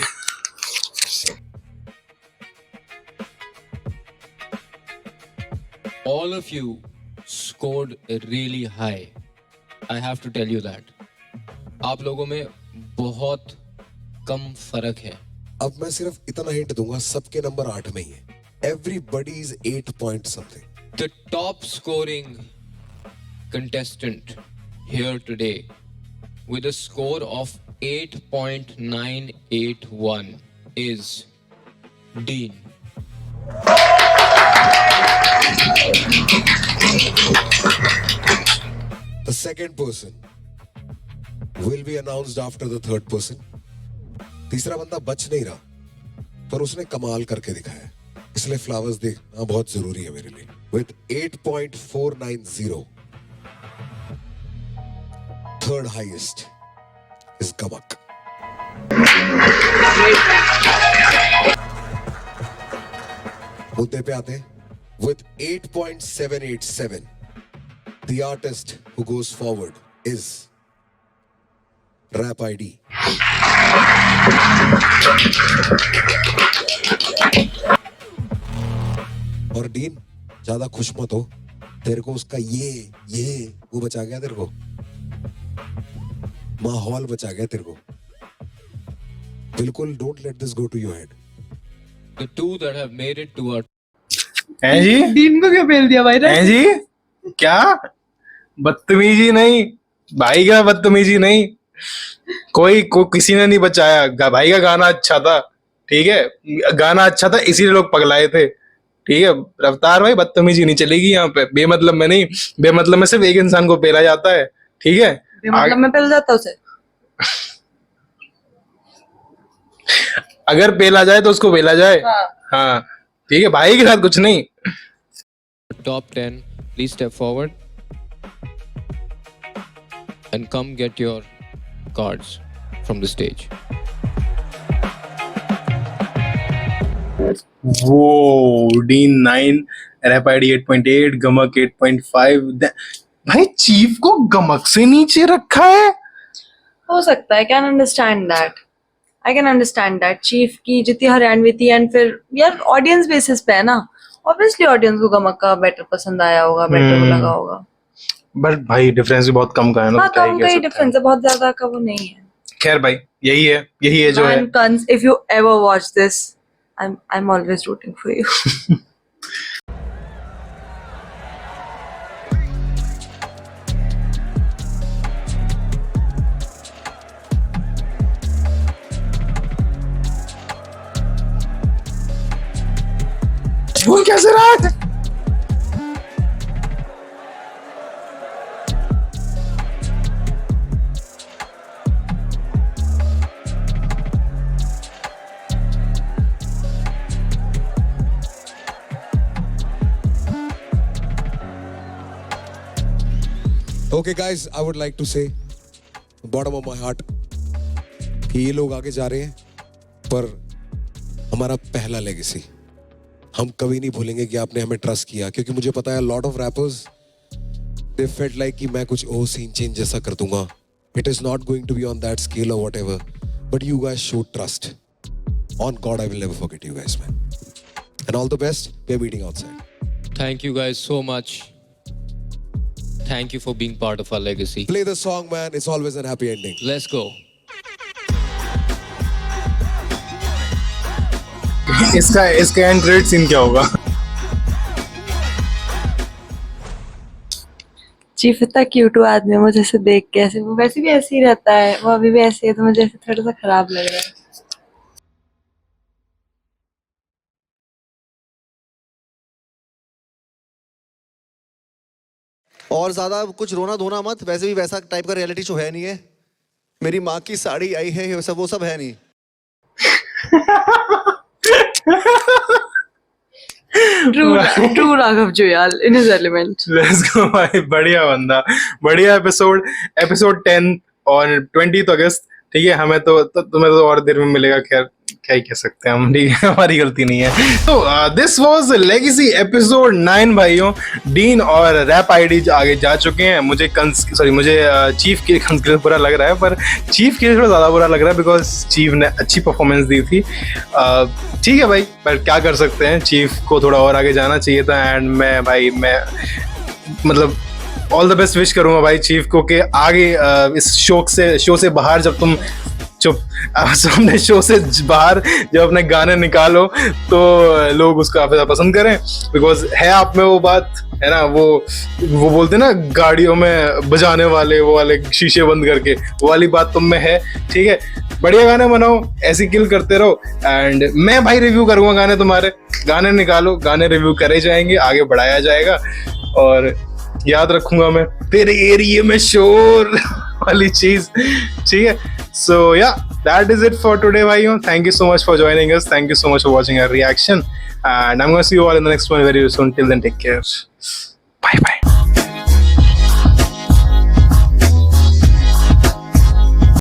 all of you scored really high. I have to tell you that. आप लोगों में बहुत कम फर्क है। अब मैं सिर्फ इतना हिंट दूंगा, सबके नंबर 8 में ही है। Everybody is 8 point something. The top scoring contestant here today with a score of 8.981 is Dean. The second person will be announced after the third person. तीसरा बंदा बच नहीं रहा, पर उसने कमाल करके दिखाया, इसलिए फ्लावर्स देखना बहुत जरूरी है मेरे लिए। With 8.490, third highest is Gamak. मुद्दे पे आते हैं। With 8.787, the artist who goes forward is Rap ID. और डीन ज्यादा खुश मत हो, तेरे को उसका ये वो बचा गया, तेरे को माहौल बचा गया तेरे को। बिल्कुल don't let this go to your head. The two that have made it to our हैं जी? डीन को क्यों फेल दिया भाई? हैं जी? क्या बदतमीजी नहीं, भाई का बदतमीजी नहीं, कोई किसी ने नहीं बचाया। भाई का गाना अच्छा था, ठीक है, गाना अच्छा था इसीलिए लोग पगलाए थे, ठीक है। रफ्तार भाई बदतमीजी नहीं चलेगी यहाँ पे, बेमतलब में नहीं, बेमतलब में सिर्फ एक इंसान को पेला जाता है, ठीक है। बेमतलब में पेल जाता उसे, अगर पेला जाए तो उसको पेला जाए। हाँ ठीक है, भाई के साथ कुछ नहीं। top 10, please step forward and come get your cards from the stage. वो डीन 9, रैप आईडी 8.8, गमक 8.5। भाई चीफ को गमक से नीचे रखा है, हो सकता है, can understand that, I can understand that. Chief की जितनी हरियाणवी थी, एंड फिर यार ऑडियंस बेसिस पे है ना, ऑब्वियसली ऑडियंस को गमक का बेटर पसंद आया होगा, बेटर लगा होगा। बट भाई डिफरेंस भी बहुत कम का है ना, हाँ तो क्या ही कम कह का ही सकते हैं। डिफरेंस है, बहुत ज्यादा का वो नहीं है। खैर भाई यही है जो है। Man, cunts, if you ever watch this, I'm always rooting for you. बोल कैसे रहा है? Okay guys, I would like to say bottom of my heart कि ये लोग आगे जा रहे हैं, पर हमारा पहला लेगेसी हम कभी नहीं भूलेंगे कि आपने हमें ट्रस्ट किया, क्योंकि मुझे पता है lot of rappers they felt like कि मैं कुछ ओ सीन चेंज जैसा कर दूंगा. It is not going to be on that scale और whatever, but you guys should trust. On god I will never forget you guys man, and all the best. We are meeting outside. Thank you guys so much. Thank you for being part of our legacy. Play the song man, it's always a happy ending. Let's go. इसका एंड क्रेडिट सीन क्या होगा? चीफ इतना क्यूट आदमी है, मुझे ऐसे देख के ऐसे, वो वैसे भी ऐसे ही रहता है, वो अभी भी ऐसे है, तो मुझे ऐसे थोड़ा सा खराब लग रहा है. और ज्यादा कुछ रोना धोना मत, वैसे भी वैसा टाइप का रियलिटी शो है नहीं है. मेरी माँ की साड़ी आई है, ये सब वो सब है नहीं. True Raghav Juyal in his element. Let's go भाई, बढ़िया बंदा, बढ़िया एपिसोड 10 और 20 अगस्त. ठीक है, हमें तुम्हें तो और देर में मिलेगा. खैर क्या ही कह सकते हैं हम, ठीक है, हमारी गलती नहीं है. तो दिस वाज लेगेसी एपिसोड 9 भाइयों. डीन और रैप आईडी आगे जा चुके हैं. मुझे चीफ के कंस बुरा लग रहा है, पर चीफ के थोड़ा ज़्यादा बुरा लग रहा है बिकॉज चीफ ने अच्छी परफॉर्मेंस दी थी. ठीक है भाई, पर क्या कर सकते हैं, चीफ को थोड़ा और आगे जाना चाहिए था. एंड मैं मतलब ऑल द बेस्ट विश करूंगा भाई चीफ को कि आगे इस शो से बाहर जब तुम सामने शो से बाहर जब अपने गाने निकालो तो लोग उसको काफी ज्यादा पसंद करें. बिकॉज है आप में वो बात है ना, वो बोलते ना गाड़ियों में बजाने वाले वो वाले शीशे बंद करके, वो वाली बात तुम में है. ठीक है, बढ़िया गाने बनाओ, ऐसी किल करते रहो. एंड मैं भाई रिव्यू करूंगा गाने, तुम्हारे गाने निकालो, गाने रिव्यू करे जाएंगे, आगे बढ़ाया जाएगा. और याद रखूंगा मैं तेरे एरिया में शोर वाली चीज. ठीक है, so yeah, that is it for today bhaiyon. Thank you so much for joining us, thank you so much for watching our reaction, and I'm going to see you all in the next one very soon. Till then, take care, bye bye.